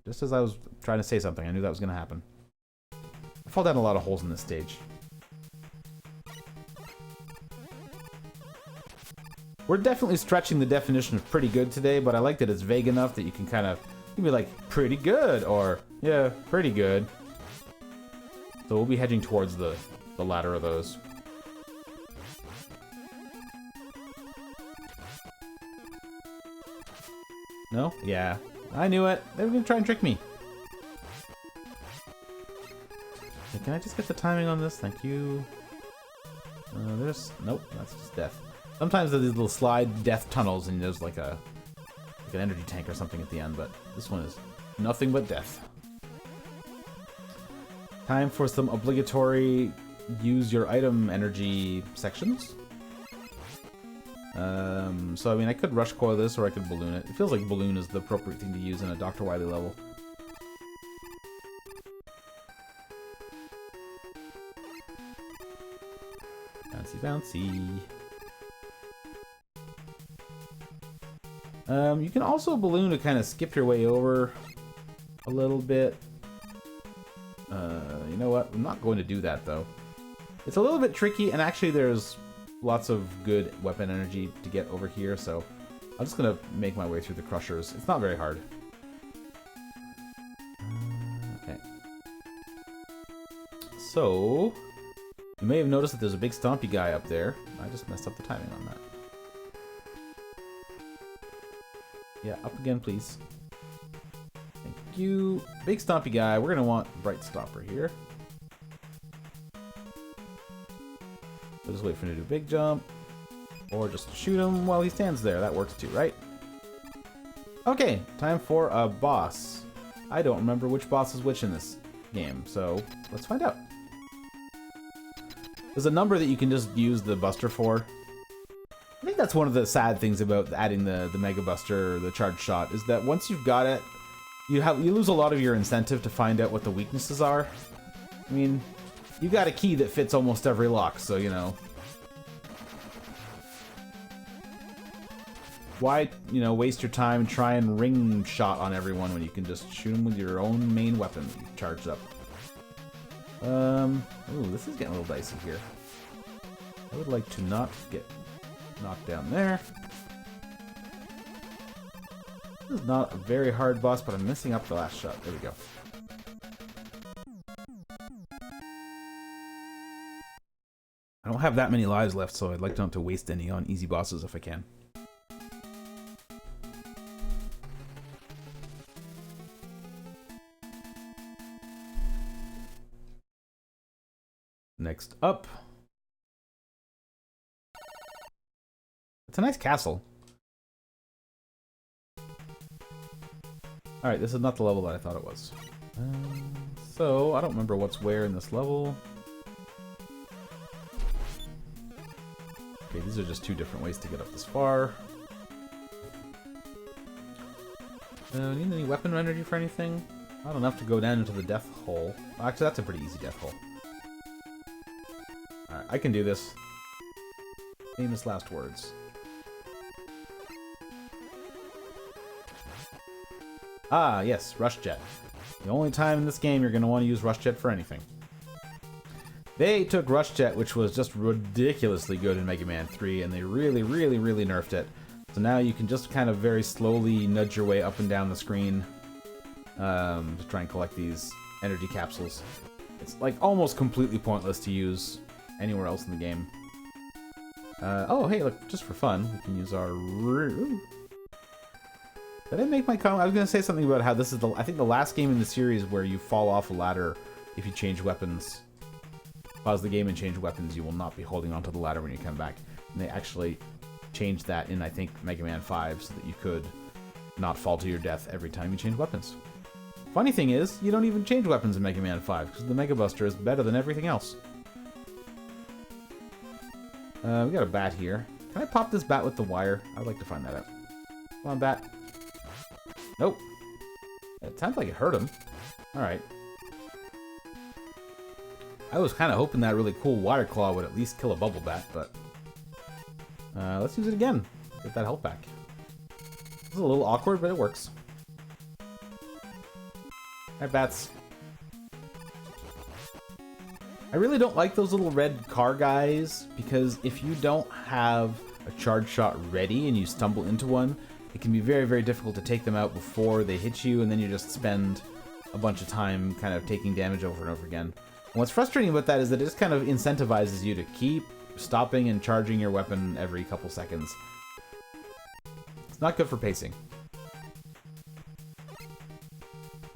Just as I was trying to say something, I knew that was going to happen. I fall down a lot of holes in this stage. We're definitely stretching the definition of pretty good today, but I like that it's vague enough that you can kind of... You can be like, pretty good, or, yeah, pretty good. So we'll be hedging towards the latter of those. No? Yeah. I knew it. They were going to try and trick me. Okay, can I just get the timing on this? Thank you. Nope, that's just death. Sometimes there's these little slide death tunnels and there's like an energy tank or something at the end, but this one is nothing but death. Time for some obligatory use your item energy sections. So I mean, I could rush coil this or I could balloon it. It feels like balloon is the appropriate thing to use in a Dr. Wily level. Bouncy, bouncy. You can also balloon to kind of skip your way over a little bit. You know what? I'm not going to do that though. It's a little bit tricky, and actually there's lots of good weapon energy to get over here, so I'm just gonna make my way through the crushers. It's not very hard. Okay. So, you may have noticed that there's a big stompy guy up there. I just messed up the timing on that. Yeah, up again, please. Thank you. Big stompy guy. We're gonna want Bright Stopper here. We'll just wait for him to do a big jump. Or just shoot him while he stands there. That works too, right? Okay, time for a boss. I don't remember which boss is which in this game, so let's find out. There's a number that you can just use the Buster for. I think that's one of the sad things about adding the Mega Buster or the Charge Shot, is that once you've got it, you lose a lot of your incentive to find out what the weaknesses are. I mean, you got a key that fits almost every lock, so you know. Why, you know, waste your time and try and ring shot on everyone when you can just shoot them with your own main weapon that you've charged up? Ooh, this is getting a little dicey here. I would like to not get Knock down there. This is not a very hard boss, but I'm missing up the last shot. There we go. I don't have that many lives left, so I'd like not to waste any on easy bosses if I can. Next up. It's a nice castle. Alright, this is not the level that I thought it was. So, I don't remember what's where in this level. Okay, these are just two different ways to get up this far. Need any weapon energy for anything? Not enough to go down into the death hole. Actually, that's a pretty easy death hole. Alright, I can do this. Famous last words. Ah, yes, Rush Jet. The only time in this game you're going to want to use Rush Jet for anything. They took Rush Jet, which was just ridiculously good in Mega Man 3, and they really, really, really nerfed it. So now you can just kind of very slowly nudge your way up and down the screen to try and collect these energy capsules. It's like almost completely pointless to use anywhere else in the game. Oh, hey, look, just for fun, we can use our... Did I make my comment? I was going to say something about how this is, I think, the last game in the series where you fall off a ladder if you change weapons. Pause the game and change weapons, you will not be holding onto the ladder when you come back. And they actually changed that in, I think, Mega Man 5 so that you could not fall to your death every time you change weapons. Funny thing is, you don't even change weapons in Mega Man 5 because the Mega Buster is better than everything else. We got a bat here. Can I pop this bat with the wire? I'd like to find that out. Come on, bat. Nope. It sounds like it hurt him. Alright. I was kind of hoping that really cool water claw would at least kill a bubble bat, but... let's use it again. Get that health back. This is a little awkward, but it works. Alright, bats. I really don't like those little red car guys, because if you don't have a charge shot ready and you stumble into one, it can be very, very difficult to take them out before they hit you, and then you just spend a bunch of time kind of taking damage over and over again. And what's frustrating about that is that it just kind of incentivizes you to keep stopping and charging your weapon every couple seconds. It's not good for pacing.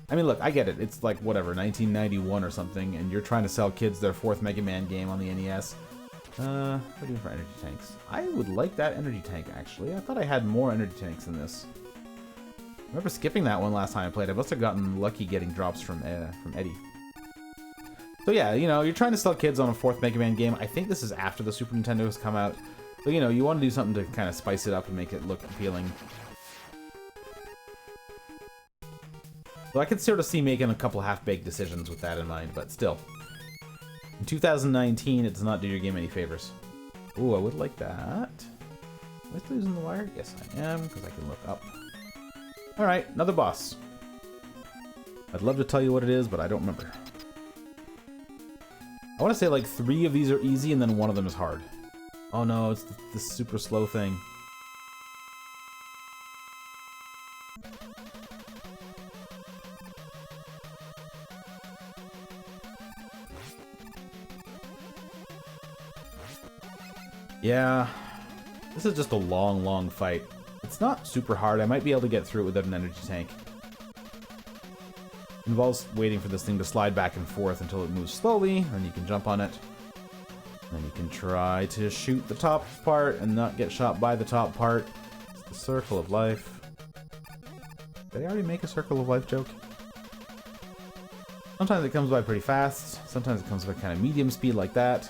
I mean, look, I get it. It's like, whatever, 1991 or something, and you're trying to sell kids their 4th Mega Man game on the NES. What are we doing for energy tanks? I would like that energy tank, actually. I thought I had more energy tanks than this. I remember skipping that one last time I played. I must have gotten lucky getting drops from Eddie. So yeah, you know, you're trying to sell kids on a 4th Mega Man game. I think this is after the Super Nintendo has come out. But, you know, you want to do something to kind of spice it up and make it look appealing. So I could sort of see making a couple half-baked decisions with that in mind, but still. In 2019, it does not do your game any favors. Ooh, I would like that. Am I still using the wire? Yes, I am, because I can look up. Alright, another boss. I'd love to tell you what it is, but I don't remember. I want to say like 3 of these are easy, and then 1 of them is hard. Oh no, it's this super slow thing. Yeah, this is just a long, long fight. It's not super hard. I might be able to get through it without an energy tank. It involves waiting for this thing to slide back and forth until it moves slowly, and you can jump on it. Then you can try to shoot the top part and not get shot by the top part. It's the circle of life. Did I already make a circle of life joke? Sometimes it comes by pretty fast. Sometimes it comes by kind of medium speed like that.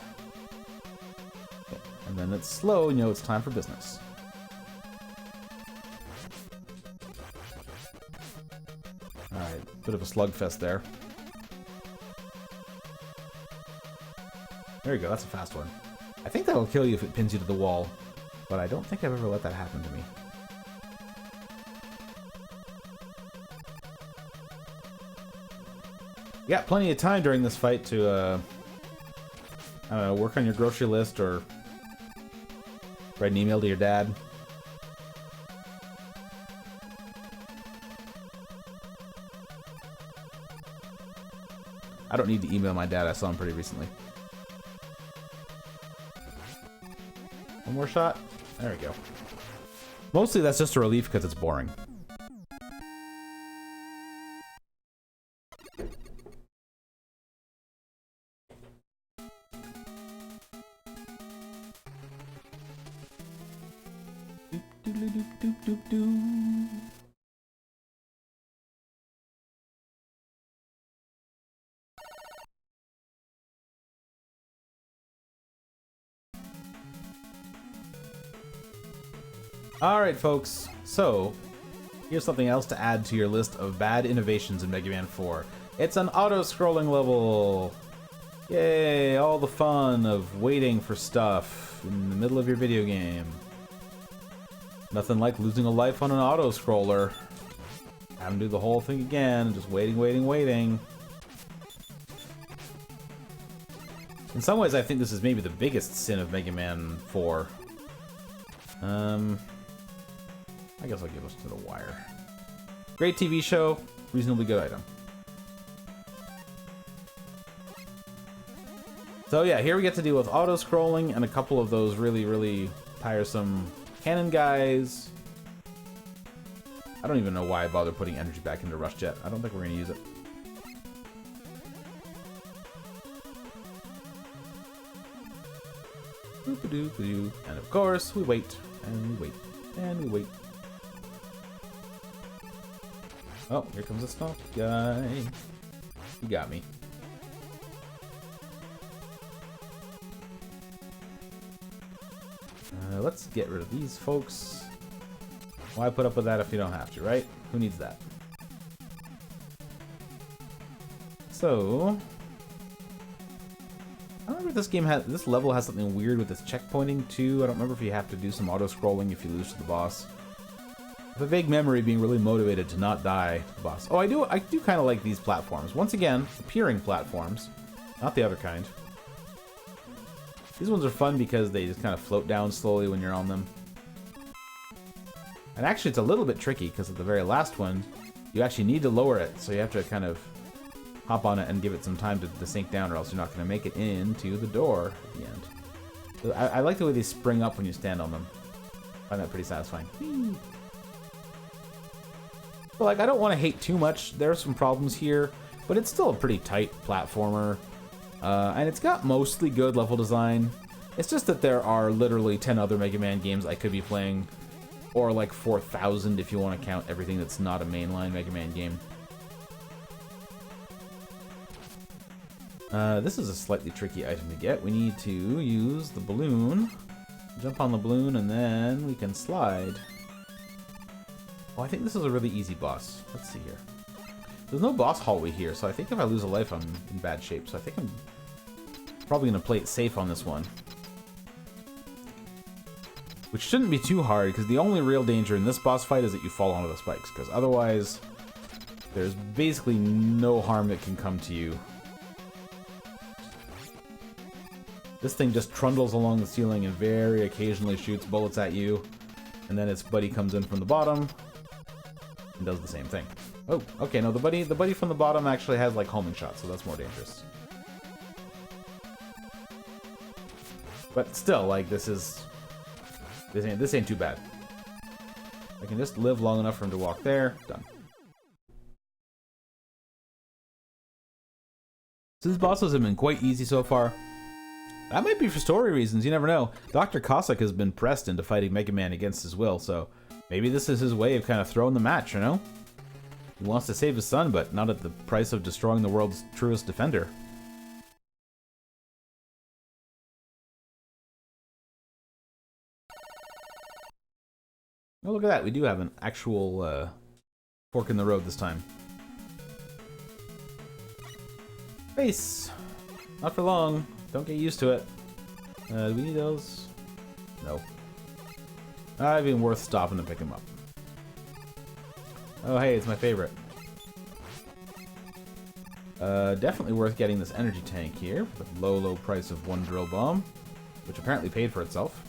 And then it's slow, and you know it's time for business. Alright, bit of a slugfest there. There you go, that's a fast one. I think that'll kill you if it pins you to the wall, but I don't think I've ever let that happen to me. You got plenty of time during this fight to, I don't know, work on your grocery list or Write an email to your dad. I don't need to email my dad. I saw him pretty recently. One more shot. There we go. Mostly that's just a relief because it's boring. Alright folks, so here's something else to add to your list of bad innovations in Mega Man 4. It's an auto-scrolling level! Yay, all the fun of waiting for stuff in the middle of your video game. Nothing like losing a life on an auto-scroller. Having to do the whole thing again, just waiting. In some ways I think this is maybe the biggest sin of Mega Man 4. I guess I'll give us to the wire. Great TV show, reasonably good item. So yeah, here we get to deal with auto-scrolling and a couple of those really tiresome cannon guys. I don't even know why I bother putting energy back into Rush Jet. I don't think we're gonna use it. And of course, we wait, and we wait, and we wait. Oh, here comes a stomp guy. He got me. Let's get rid of these folks. Why put up with that if you don't have to, right? Who needs that? So, I don't remember if this game has, this level has something weird with its checkpointing too. I don't remember if you have to do some auto-scrolling if you lose to the boss. I have a vague memory being really motivated to not die to the boss. Oh, I do kind of like these platforms. Once again, appearing platforms, not the other kind. These ones are fun because they just kind of float down slowly when you're on them. And actually it's a little bit tricky because at the very last one, you actually need to lower it, so you have to kind of hop on it and give it some time to sink down, or else you're not going to make it into the door at the end. So I like the way they spring up when you stand on them. I find that pretty satisfying. But like, I don't want to hate too much. There are some problems here, but it's still a pretty tight platformer. And it's got mostly good level design. It's just that there are literally 10 other Mega Man games I could be playing, or like 4,000 if you want to count everything that's not a mainline Mega Man game. This is a slightly tricky item to get. We need to use the balloon, jump on the balloon, and then we can slide. Oh, I think this is a really easy boss. Let's see here. There's no boss hallway here, so I think if I lose a life, I'm in bad shape. So I think I'm probably going to play it safe on this one. Which shouldn't be too hard, because the only real danger in this boss fight is that you fall onto the spikes, because otherwise, there's basically no harm that can come to you. This thing just trundles along the ceiling and very occasionally shoots bullets at you, and then its buddy comes in from the bottom and does the same thing. Oh, okay, no, the buddy from the bottom actually has like homing shots, so that's more dangerous. But still, like, this ain't too bad. I can just live long enough for him to walk there. Done. So these bosses have been quite easy so far. That might be for story reasons, you never know. Dr. Cossack has been pressed into fighting Mega Man against his will, so maybe this is his way of kind of throwing the match, you know? He wants to save his son, but not at the price of destroying the world's truest defender. Oh, look at that. We do have an actual fork in the road this time. Face! Not for long. Don't get used to it. Do we need those? No. Not even worth stopping to pick him up. Oh, hey, it's my favorite. Definitely worth getting this energy tank here for the low price of one drill bomb, which apparently paid for itself.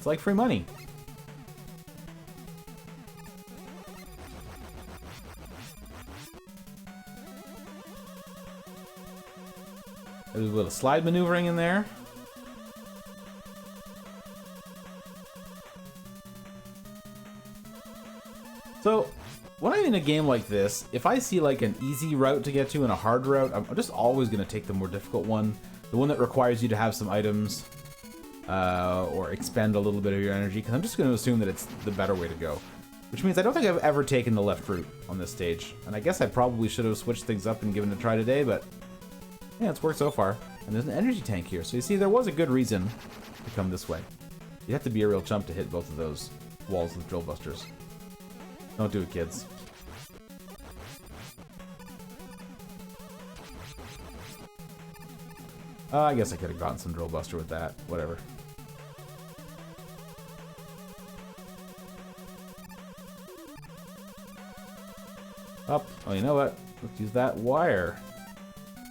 It's like free money. There's a little slide maneuvering in there. So, when I'm in a game like this, if I see like an easy route to get to and a hard route, I'm just always going to take the more difficult one. The one that requires you to have some items, or expend a little bit of your energy, because I'm just going to assume that it's the better way to go. Which means I don't think I've ever taken the left route on this stage. And I guess I probably should have switched things up and given it a try today, but yeah, it's worked so far. And there's an energy tank here, so you see there was a good reason to come this way. You have to be a real chump to hit both of those walls with drill busters. Don't do it, kids. I guess I could have gotten some drill buster with that. Whatever. Up. Oh, you know what? Let's use that wire.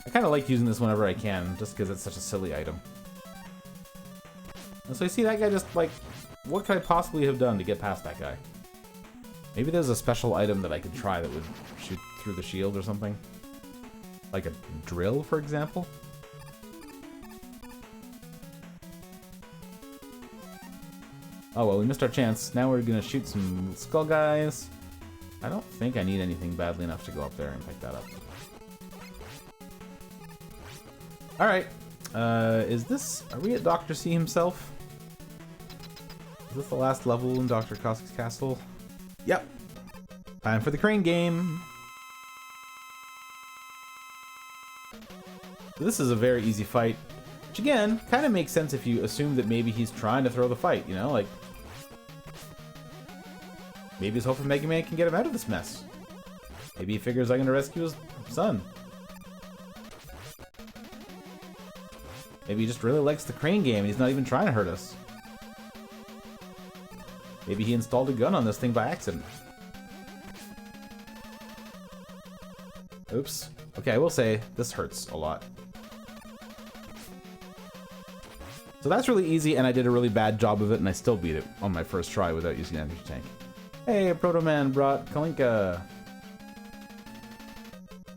I kind of like using this whenever I can, just because it's such a silly item. And so you see that guy just like, what could I possibly have done to get past that guy? Maybe there's a special item that I could try that would shoot through the shield or something. Like a drill, for example. Oh well, we missed our chance. Now we're gonna shoot some skull guys. I don't think I need anything badly enough to go up there and pick that up. Alright. Is this... Are we at Dr. C himself? Is this the last level in Dr. Cossack's castle? Yep. Time for the crane game. So this is a very easy fight. Which again, kind of makes sense if you assume that maybe he's trying to throw the fight, you know? Like, maybe he's hoping Mega Man can get him out of this mess. Maybe he figures I'm gonna rescue his son. Maybe he just really likes the crane game and he's not even trying to hurt us. Maybe he installed a gun on this thing by accident. Oops. Okay, I will say, this hurts a lot. So that's really easy, and I did a really bad job of it, and I still beat it on my first try without using an energy tank. Hey, Proto Man brought Kalinka.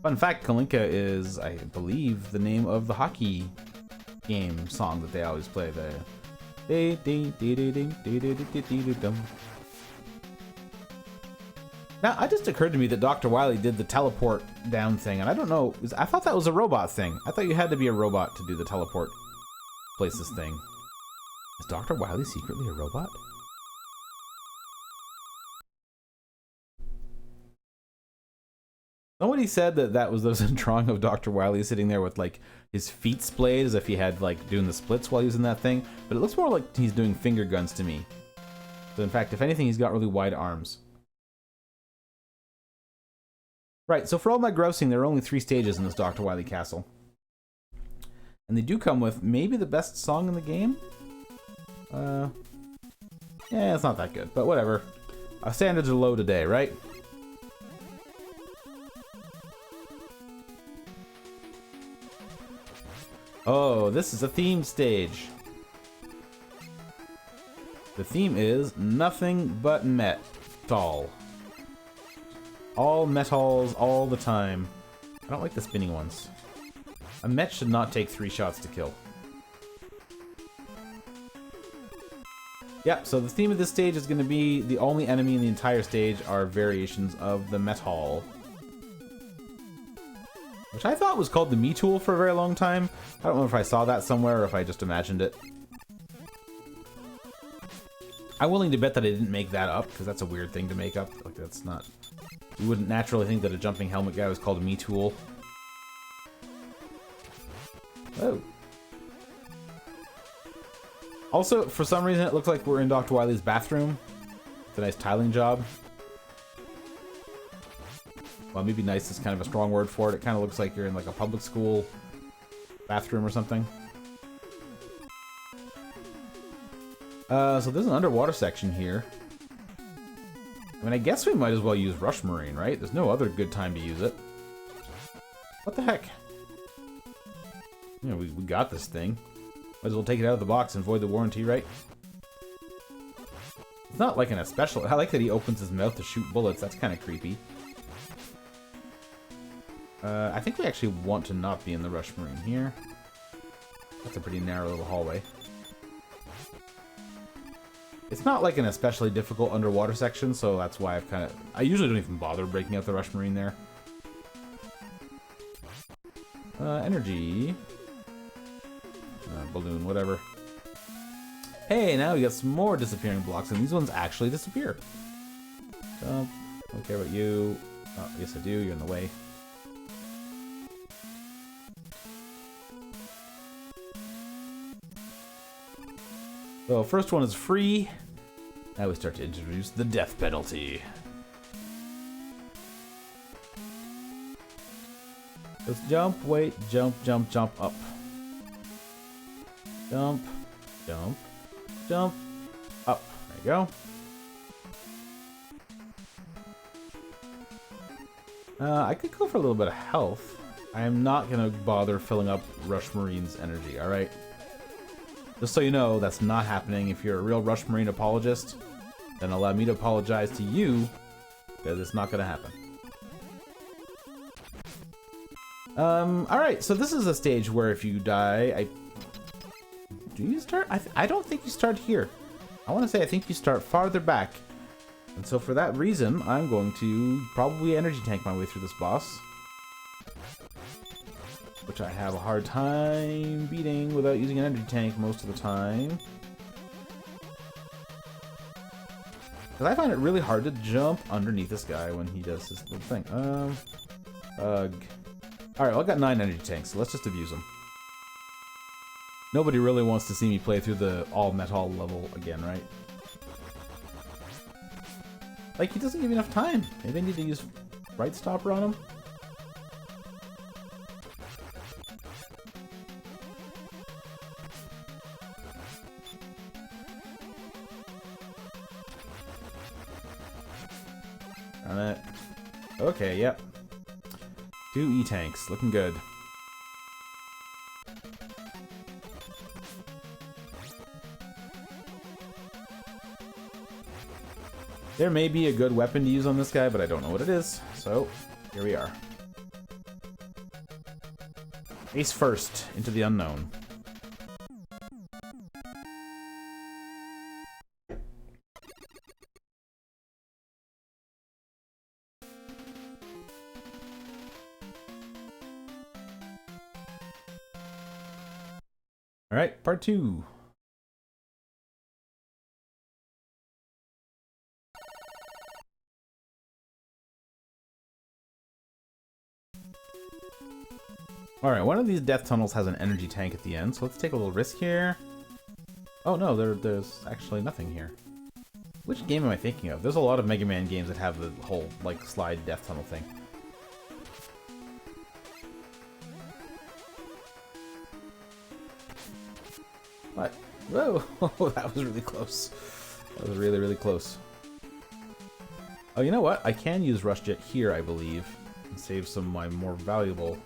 Fun fact, Kalinka is, I believe, the name of the hockey game song that they always play. Now, it just occurred to me that Dr. Wily did the teleport down thing, and I don't know, I thought that was a robot thing. I thought you had to be a robot to do the teleport places thing. Is Dr. Wily secretly a robot? Somebody said that that was a drawing of Dr. Wily sitting there with like his feet splayed as if he had like doing the splits while using that thing, but it looks more like he's doing finger guns to me. So in fact, if anything, he's got really wide arms. Right, so for all my grousing, there are only 3 stages in this Dr. Wily castle. And they do come with maybe the best song in the game? Yeah, it's not that good, but whatever. Our standards are low today, right? Oh, this is a theme stage. The theme is nothing but metal. All metals all the time. I don't like the spinning ones. A Met should not take 3 shots to kill. Yep, so the theme of this stage is going to be the only enemy in the entire stage are variations of the metal. Which I thought was called the Me Tool for a very long time. I don't know if I saw that somewhere or if I just imagined it. I'm willing to bet that I didn't make that up, because that's a weird thing to make up. Like, that's not... You wouldn't naturally think that a jumping helmet guy was called a Me Tool. Oh. Also, for some reason, it looks like we're in Dr. Wily's bathroom. It's a nice tiling job. Well, maybe nice is kind of a strong word for it. It kind of looks like you're in like a public school bathroom or something. So there's an underwater section here. I mean, I guess we might as well use Rush Marine, right? There's no other good time to use it. What the heck? You know, we got this thing. Might as well take it out of the box and void the warranty, right? It's not like an especially. I like that he opens his mouth to shoot bullets. That's kind of creepy. I think we actually want to not be in the Rush Marine here. That's a pretty narrow little hallway. It's not like an especially difficult underwater section, so that's why I usually don't even bother breaking out the Rush Marine there. Energy. Balloon, whatever. Hey, now we got some more disappearing blocks, and these ones actually disappear. Don't care about you. Oh, yes I do, you're in the way. So, first one is free. Now we start to introduce the death penalty. Let's jump, wait, jump, jump, jump, up. Jump, jump, jump, up. There you go. I could go for a little bit of health. I am not going to bother filling up Rush Marine's energy, alright? Just so you know, that's not happening. If you're a real Rush Marine apologist, then allow me to apologize to you, because it's not going to happen. Alright, so this is a stage where if you die, do you start? I don't think you start here. I want to say I think you start farther back. And so for that reason, I'm going to probably energy tank my way through this boss. Which I have a hard time beating without using an energy tank most of the time. Because I find it really hard to jump underneath this guy when he does this little thing. Alright, well, I got 9 energy tanks, so let's just abuse them. Nobody really wants to see me play through the all-metal level again, right? Like, he doesn't give me enough time. Maybe I need to use Right Stopper on him? On it. Okay, yep. 2 E-tanks, looking good. There may be a good weapon to use on this guy, but I don't know what it is. So, here we are. Face first into the unknown. Alright, part 2. Alright, one of these death tunnels has an energy tank at the end, so let's take a little risk here. Oh no, there's actually nothing here. Which game am I thinking of? There's a lot of Mega Man games that have the whole, like, slide death tunnel thing. What? Whoa! That was really close. That was really, really close. Oh, you know what? I can use Rush Jet here, I believe, and save some of my more valuable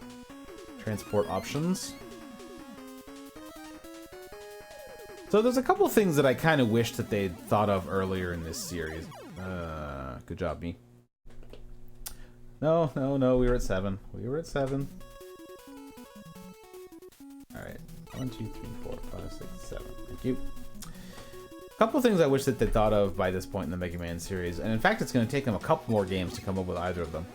transport options. So there's a couple things that I kind of wish that they'd thought of earlier in this series. Good job, me. No, we were at 7. We were at 7. Alright. 1, 2, 3, 4, 5, 6, 7. Thank you. A couple things I wish that they thought of by this point in the Mega Man series, and in fact it's going to take them a couple more games to come up with either of them.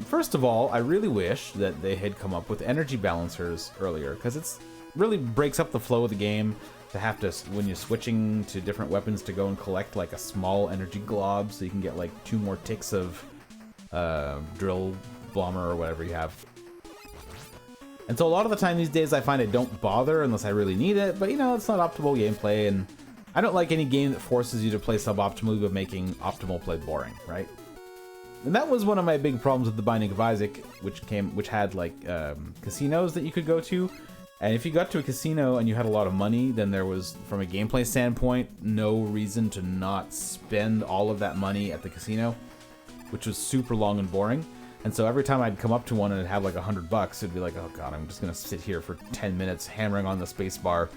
First of all, I really wish that they had come up with energy balancers earlier, because it's really breaks up the flow of the game to have to, when you're switching to different weapons, to go and collect like a small energy glob so you can get like 2 more ticks of drill blommer or whatever you have. And so a lot of the time these days I find I don't bother unless I really need it, but you know, it's not optimal gameplay, and I don't like any game that forces you to play suboptimally but making optimal play boring, right? And that was one of my big problems with The Binding of Isaac, which had like casinos that you could go to. And if you got to a casino and you had a lot of money, then there was, from a gameplay standpoint, no reason to not spend all of that money at the casino, which was super long and boring. And so every time I'd come up to one and it'd have like $100, it'd be like, oh god, I'm just gonna sit here for 10 minutes hammering on the space bar.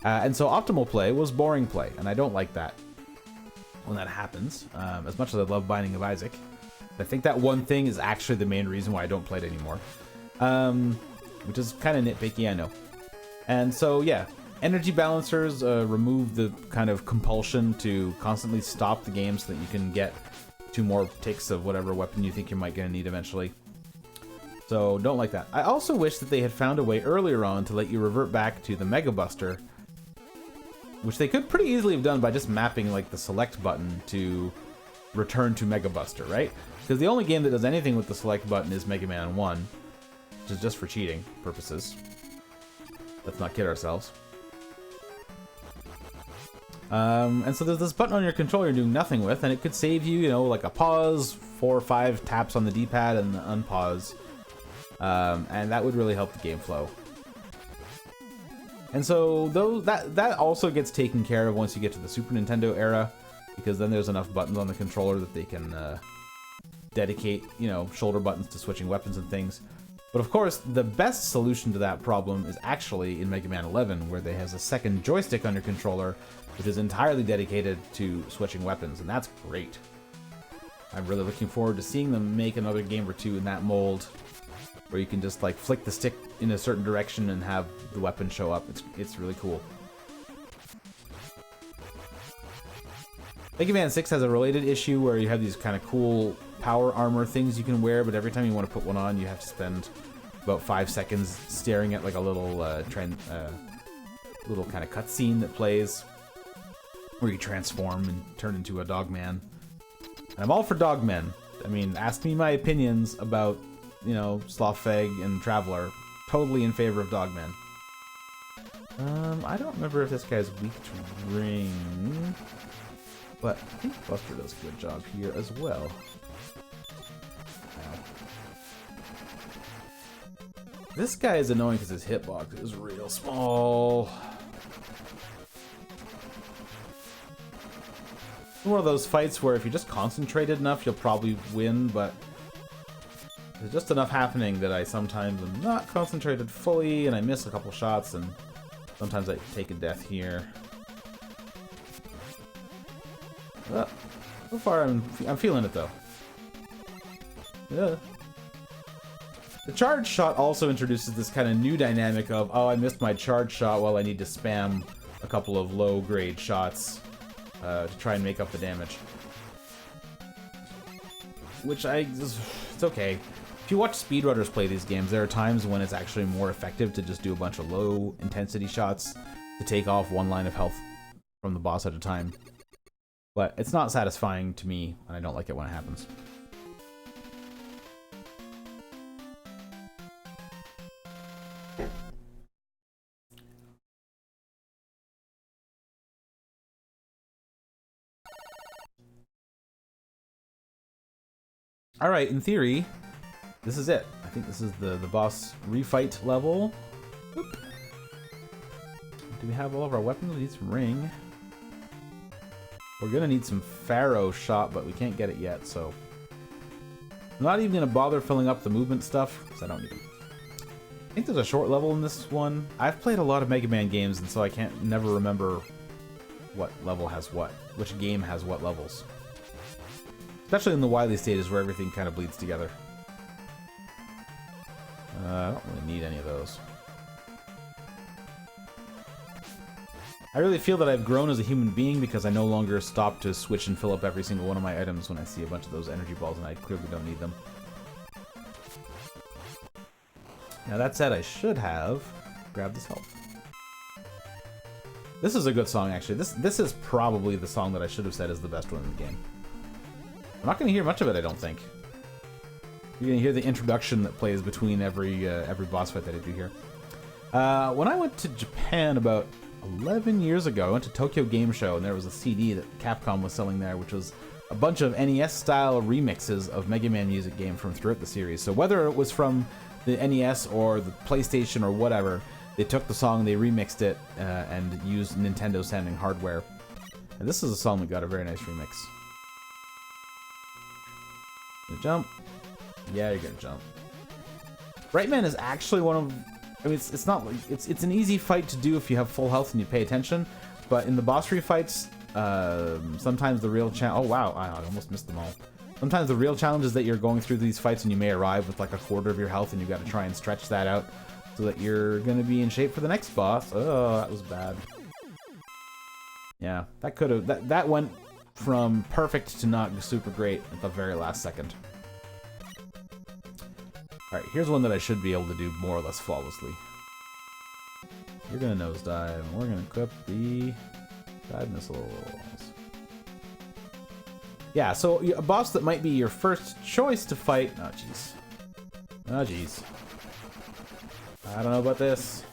And so optimal play was boring play, and I don't like that. when that happens. As much as I love Binding of Isaac, I think that one thing is actually the main reason why I don't play it anymore. Which is kind of nitpicky, I know. And so, yeah, energy balancers remove the kind of compulsion to constantly stop the game so that you can get 2 more ticks of whatever weapon you think you might gonna need eventually. So, don't like that. I also wish that they had found a way earlier on to let you revert back to the Mega Buster, which they could pretty easily have done by just mapping like the select button to return to Mega Buster, right? Because the only game that does anything with the select button is Mega Man 1, which is just for cheating purposes. Let's not kid ourselves. And so there's this button on your controller you're doing nothing with, and it could save you, you know, like a pause, 4 or 5 taps on the D-pad, and unpause. And that would really help the game flow. And so that also gets taken care of once you get to the Super Nintendo era, because then there's enough buttons on the controller that they can dedicate, you know, shoulder buttons to switching weapons and things. But of course, the best solution to that problem is actually in Mega Man 11, where they has a second joystick on your controller, which is entirely dedicated to switching weapons, and that's great. I'm really looking forward to seeing them make another game or two in that mold, where you can just like flick the stick in a certain direction and have the weapon show up. It's really cool. Mega Man 6 has a related issue where you have these kind of cool power armor things you can wear, but every time you want to put one on, you have to spend about 5 seconds staring at like a little little kind of cutscene that plays, where you transform and turn into a Dogman. And I'm all for Dogmen. I mean, ask me my opinions about, you know, Slothfeg and Traveler. Totally in favor of Dogmen. I don't remember if this guy's weak to ring, but I think Buster does a good job here as well. This guy is annoying because his hitbox is real small. It's one of those fights where if you just concentrated enough, you'll probably win, but there's just enough happening that I sometimes am not concentrated fully, and I miss a couple shots, and sometimes I take a death here. So far, I'm feeling it, though. Yeah. The charge shot also introduces this kind of new dynamic of, oh, I missed my charge shot, well, I need to spam a couple of low-grade shots to try and make up the damage. Which it's okay. If you watch speedrunners play these games, there are times when it's actually more effective to just do a bunch of low-intensity shots to take off one line of health from the boss at a time. But it's not satisfying to me, and I don't like it when it happens. Alright, in theory, this is it. I think this is the boss refight level. Whoop. Do we have all of our weapons? We need some ring. We're gonna need some Pharaoh shot, but we can't get it yet, so I'm not even gonna bother filling up the movement stuff, because I don't need them. I think there's a short level in this one. I've played a lot of Mega Man games, and so I can't never remember what level has what, which game has what levels. Especially in the Wily stages where everything kind of bleeds together. I don't really need any of those. I really feel that I've grown as a human being because I no longer stop to switch and fill up every single one of my items when I see a bunch of those energy balls, and I clearly don't need them. Now that said, I should have grabbed this health. This is a good song, actually. This is probably the song that I should have said is the best one in the game. I'm not going to hear much of it, I don't think. You're going to hear the introduction that plays between every boss fight that I do here. When I went to Japan about 11 years ago, I went to Tokyo Game Show, and there was a CD that Capcom was selling there, which was a bunch of NES-style remixes of Mega Man music game from throughout the series. So whether it was from the NES or the PlayStation or whatever, they took the song, they remixed it, and used Nintendo-sounding hardware. And this is a song that got a very nice remix. Gonna jump? Yeah, you're gonna jump. Brightman is actually one of... I mean, it's not like... It's an easy fight to do if you have full health and you pay attention, but in the boss fights, sometimes the real challenge... Oh, wow. I almost missed them all. Sometimes the real challenge is that you're going through these fights and you may arrive with like a quarter of your health and you've got to try and stretch that out so that you're going to be in shape for the next boss. Oh, that was bad. Yeah, that could have... That went from perfect to not super great at the very last second. Alright, here's one that I should be able to do more or less flawlessly. You're going to nosedive, and we're going to equip the dive missiles. Yeah, so a boss that might be your first choice to fight... Oh, jeez. Oh, jeez. I don't know about this.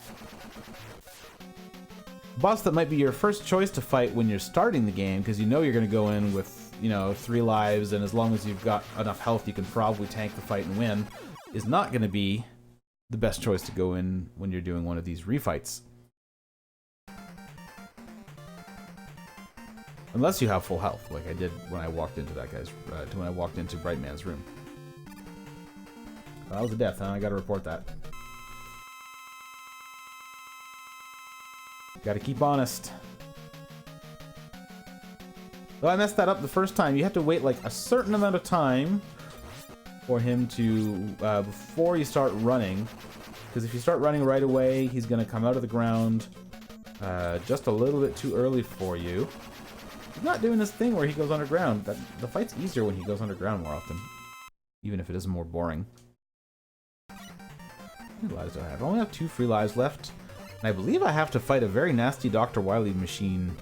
Boss that might be your first choice to fight when you're starting the game, because you know you're going to go in with, you know, 3 lives, and as long as you've got enough health, you can probably tank the fight and win, is not going to be the best choice to go in when you're doing one of these refights. Unless you have full health, like I did when I walked into that guy's, when I walked into Brightman's room. That was a death, huh? I gotta report that. Gotta keep honest. Well, I messed that up the first time. You have to wait like a certain amount of time for him to, before you start running. Because if you start running right away, he's gonna come out of the ground just a little bit too early for you. He's not doing this thing where he goes underground. The fight's easier when he goes underground more often. Even if it is more boring. How many lives do I have? I only have 2 free lives left. And I believe I have to fight a very nasty Dr. Wily machine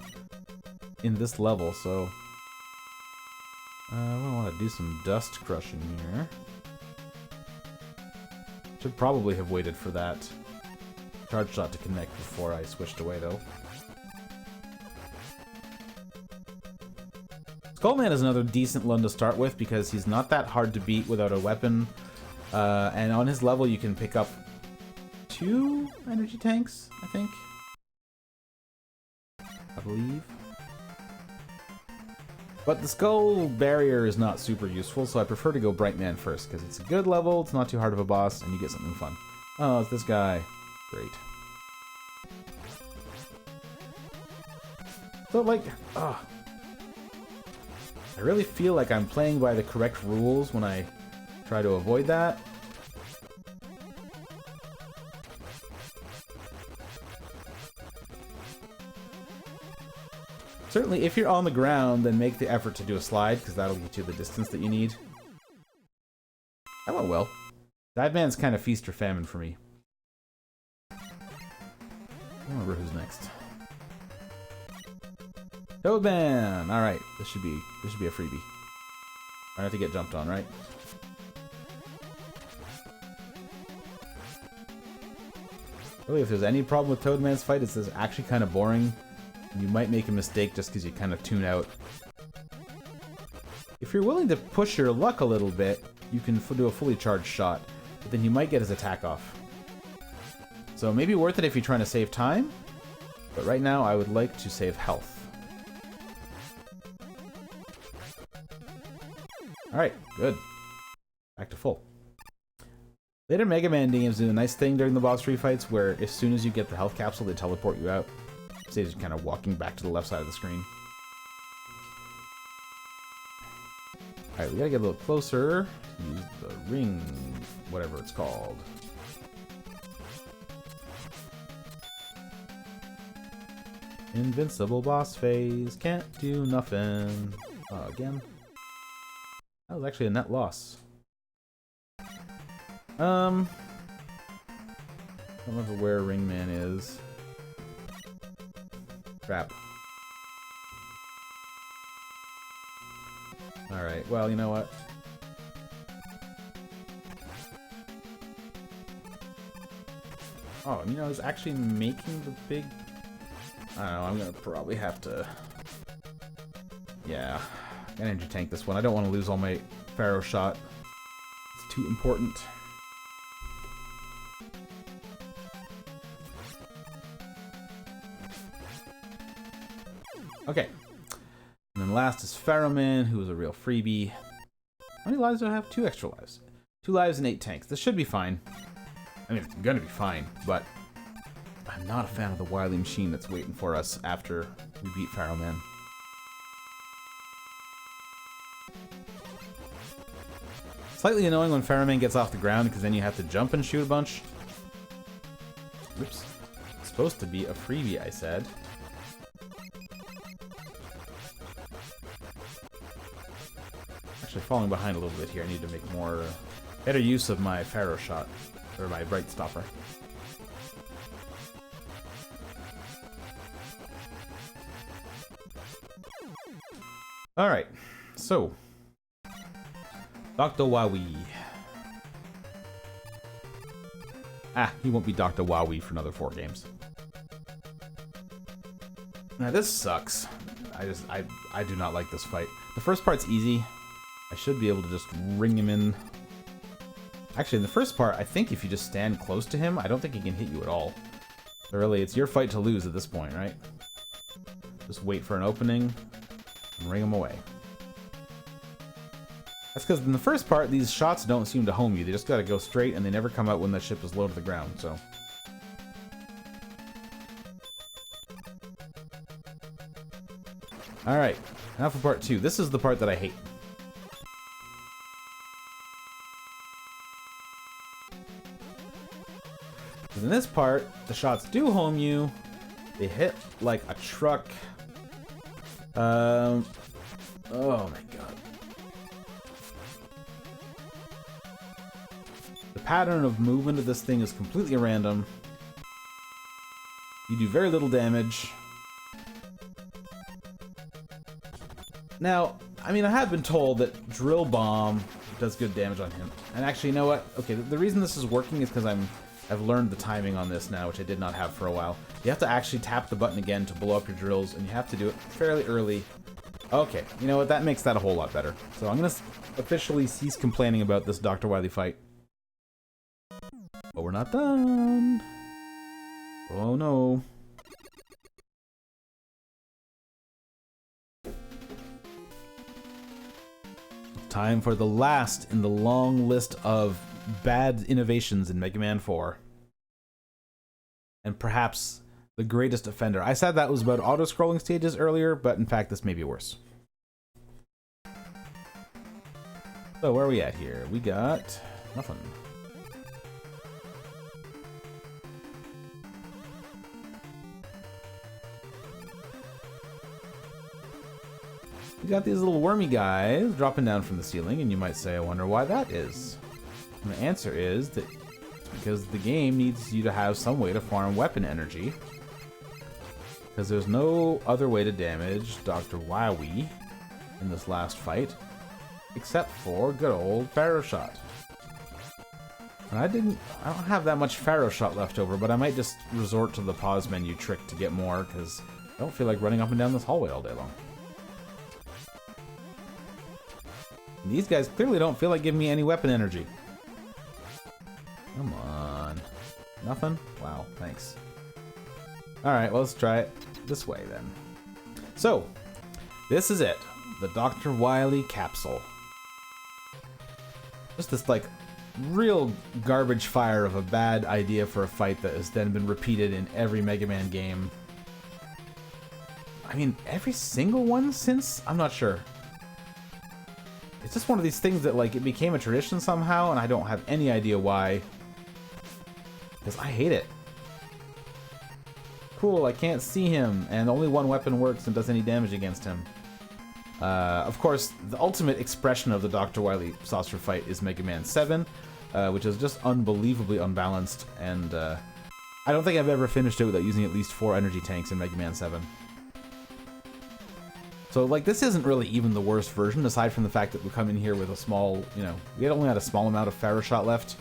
in this level, so... I want to do some dust crushing here. Should probably have waited for that charge shot to connect before I switched away, though. Skullman is another decent one to start with because he's not that hard to beat without a weapon. And on his level you can pick up 2 energy tanks, I think. I believe. But the skull barrier is not super useful, so I prefer to go Brightman first because it's a good level, it's not too hard of a boss, and you get something fun. Oh, it's this guy. Great. So, like, I really feel like I'm playing by the correct rules when I try to avoid that. Certainly, if you're on the ground, then make the effort to do a slide, because that'll get you the distance that you need. That went well. Dive Man's kind of feast or famine for me. I don't remember who's next. Toadman! Alright, this should be a freebie. I have to get jumped on, right? Really, if there's any problem with Toadman's fight, it's this actually kind of boring. And you might make a mistake just because you kind of tune out. If you're willing to push your luck a little bit, you can do a fully charged shot, but then you might get his attack off. So maybe worth it if you're trying to save time, but right now I would like to save health. Alright, good. Back to full. Later Mega Man games do a nice thing during the boss refights where as soon as you get the health capsule, they teleport you out. Saves you kind of walking back to the left side of the screen. Alright, we gotta get a little closer. Use the ring, whatever it's called. Invincible boss phase, can't do nothing. Again. That was actually a net loss. I don't remember where Ringman is. Crap. Alright, well, you know what? Oh, you know, I was actually making the big... I don't know, I'm gonna probably have to... Yeah. Energy tank this one. I don't want to lose all my Pharaoh shot. It's too important. Okay. And then last is Pharaohman, who is a real freebie. How many lives do I have? 2 extra lives. 2 lives and 8 tanks. This should be fine. I mean, it's gonna be fine, but I'm not a fan of the Wily machine that's waiting for us after we beat Pharaohman. slightly annoying when Pharaohman gets off the ground because then you have to jump and shoot a bunch. Oops. It's supposed to be a freebie, I said. Actually falling behind a little bit here. I need to make better use of my Pharaoh shot, or my Bright Stopper. Alright, so Dr. Wowie. He won't be Dr. Wowie for another 4 games. Now this sucks. I do not like this fight. The first part's easy. I should be able to just ring him in. Actually, in the first part, I think if you just stand close to him, I don't think he can hit you at all. So really, it's your fight to lose at this point, right? Just wait for an opening and ring him away. That's because in the first part, these shots don't seem to home you. They just gotta go straight, and they never come out when the ship is low to the ground, so... Alright, now for part 2. This is the part that I hate. Because in this part, the shots do home you. They hit like a truck. Oh my god. The pattern of movement of this thing is completely random. You do very little damage. Now, I mean, I have been told that Drill Bomb does good damage on him. And actually, you know what? Okay, the reason this is working is because I've learned the timing on this now, which I did not have for a while. You have to actually tap the button again to blow up your drills, and you have to do it fairly early. Okay, you know what? That makes that a whole lot better. So I'm going to officially cease complaining about this Dr. Wily fight. But we're not done. Oh no. Time for the last in the long list of bad innovations in Mega Man 4. And perhaps the greatest offender. I said that was about auto-scrolling stages earlier, but in fact this may be worse. So where are we at here? We got nothing. We got these little wormy guys dropping down from the ceiling, and you might say, I wonder why that is. And the answer is that it's because the game needs you to have some way to farm weapon energy. Because there's no other way to damage Dr. Wowie in this last fight, except for good old Pharaoh Shot. And I don't have that much Pharaoh Shot left over, but I might just resort to the pause menu trick to get more, because I don't feel like running up and down this hallway all day long. These guys clearly don't feel like giving me any weapon energy. Come on. Nothing? Wow, thanks. Alright, well, let's try it this way then. So, this is it. The Dr. Wily capsule. Just this, like, real garbage fire of a bad idea for a fight that has then been repeated in every Mega Man game. I mean, every single one since? I'm not sure. It's just one of these things that, like, it became a tradition somehow, and I don't have any idea why. Because I hate it. Cool, I can't see him, and only one weapon works and does any damage against him. Of course, the ultimate expression of the Dr. Wily saucer fight is Mega Man 7, which is just unbelievably unbalanced, and I don't think I've ever finished it without using at least 4 energy tanks in Mega Man 7. So, like, this isn't really even the worst version, aside from the fact that we come in here with a small, you know, we only had a small amount of Pharaoh Shot left.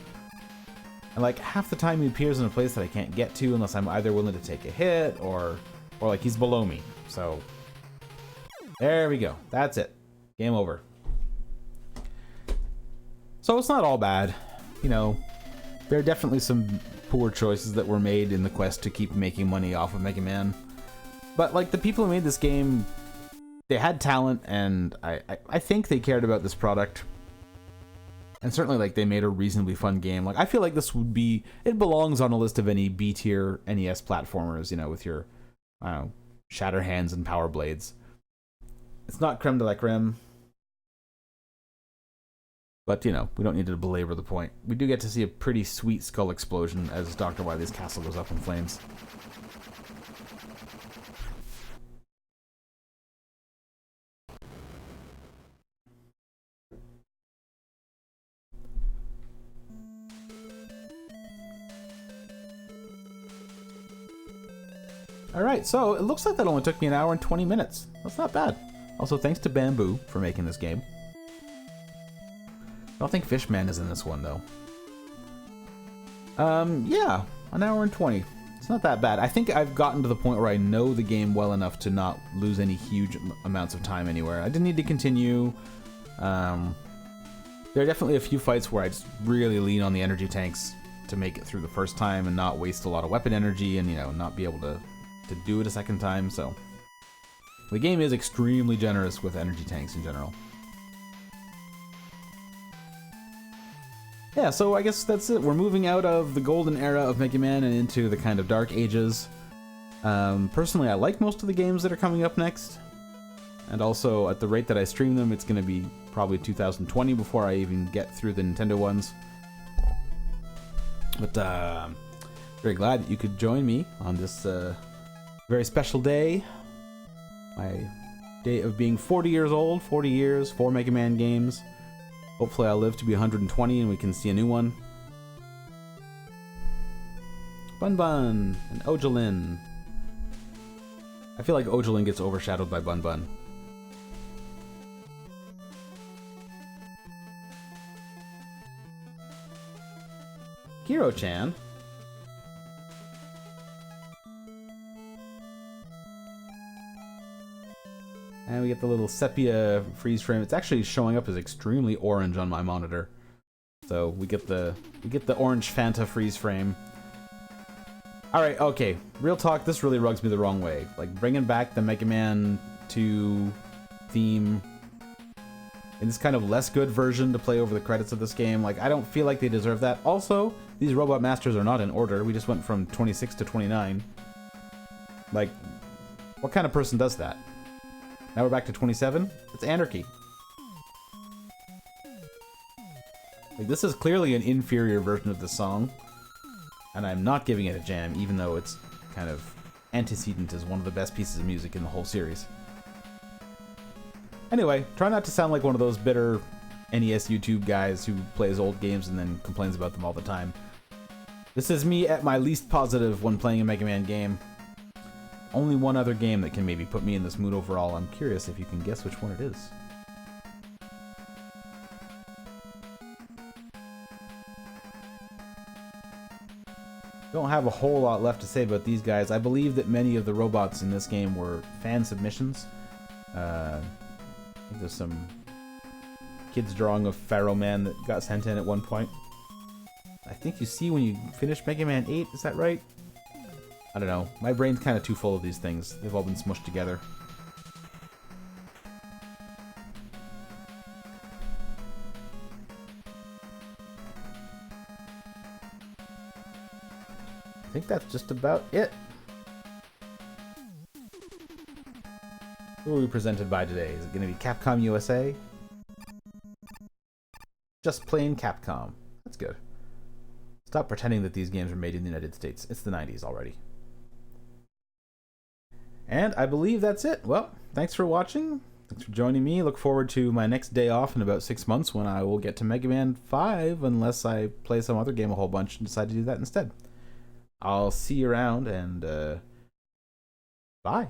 And, like, half the time he appears in a place that I can't get to unless I'm either willing to take a hit or like, he's below me. So, there we go. That's it. Game over. So, it's not all bad. You know, there are definitely some poor choices that were made in the quest to keep making money off of Mega Man. But, like, the people who made this game, they had talent, and I think they cared about this product. And certainly, like, they made a reasonably fun game. Like, I feel like this would be... It belongs on a list of any B-tier NES platformers, you know, with your, I don't know, Shatter Hands and Power Blades. It's not creme de la creme. But, you know, we don't need to belabor the point. We do get to see a pretty sweet skull explosion as Dr. Wily's castle goes up in flames. Alright, so it looks like that only took me an hour and 20 minutes. That's not bad. Also, thanks to Bamboo for making this game. I don't think Fishman is in this one, though. Yeah, an hour and 20. It's not that bad. I think I've gotten to the point where I know the game well enough to not lose any huge amounts of time anywhere. I didn't need to continue. There are definitely a few fights where I just really lean on the energy tanks to make it through the first time and not waste a lot of weapon energy and, you know, not be able to do it a second time, so. The game is extremely generous with energy tanks in general. Yeah, so I guess that's it. We're moving out of the golden era of Mega Man and into the kind of dark ages. Personally, I like most of the games that are coming up next. And also, at the rate that I stream them, it's going to be probably 2020 before I even get through the Nintendo ones. But, very glad that you could join me on this very special day. My day of being 40 years old, 40 years, 4 Mega Man games. Hopefully I'll live to be 120 and we can see a new one. Bun Bun and Ojolin. I feel like Ojolin gets overshadowed by Bun Bun. Kiro-chan. And we get the little sepia freeze frame. It's actually showing up as extremely orange on my monitor. So we get the orange Fanta freeze frame. All right, okay. Real talk, this really rubs me the wrong way. Like bringing back the Mega Man 2 theme in this kind of less good version to play over the credits of this game. Like I don't feel like they deserve that. Also, these Robot Masters are not in order. We just went from 26 to 29. Like, what kind of person does that? Now we're back to 27? It's anarchy. Like, this is clearly an inferior version of the song, and I'm not giving it a jam, even though it's kind of antecedent as one of the best pieces of music in the whole series. Anyway, try not to sound like one of those bitter NES YouTube guys who plays old games and then complains about them all the time. This is me at my least positive when playing a Mega Man game. Only one other game that can maybe put me in this mood overall. I'm curious if you can guess which one it is. Don't have a whole lot left to say about these guys. I believe that many of the robots in this game were fan submissions. I think there's some kid's drawing of Pharaoh Man that got sent in at one point. I think you see when you finish Mega Man 8, is that right? I don't know. My brain's kind of too full of these things. They've all been smushed together. I think that's just about it. Who are we presented by today? Is it going to be Capcom USA? Just plain Capcom. That's good. Stop pretending that these games are made in the United States. It's the 90s already. And I believe that's it. Well, thanks for watching. Thanks for joining me. Look forward to my next day off in about 6 months when I will get to Mega Man 5, unless I play some other game a whole bunch and decide to do that instead. I'll see you around, and bye.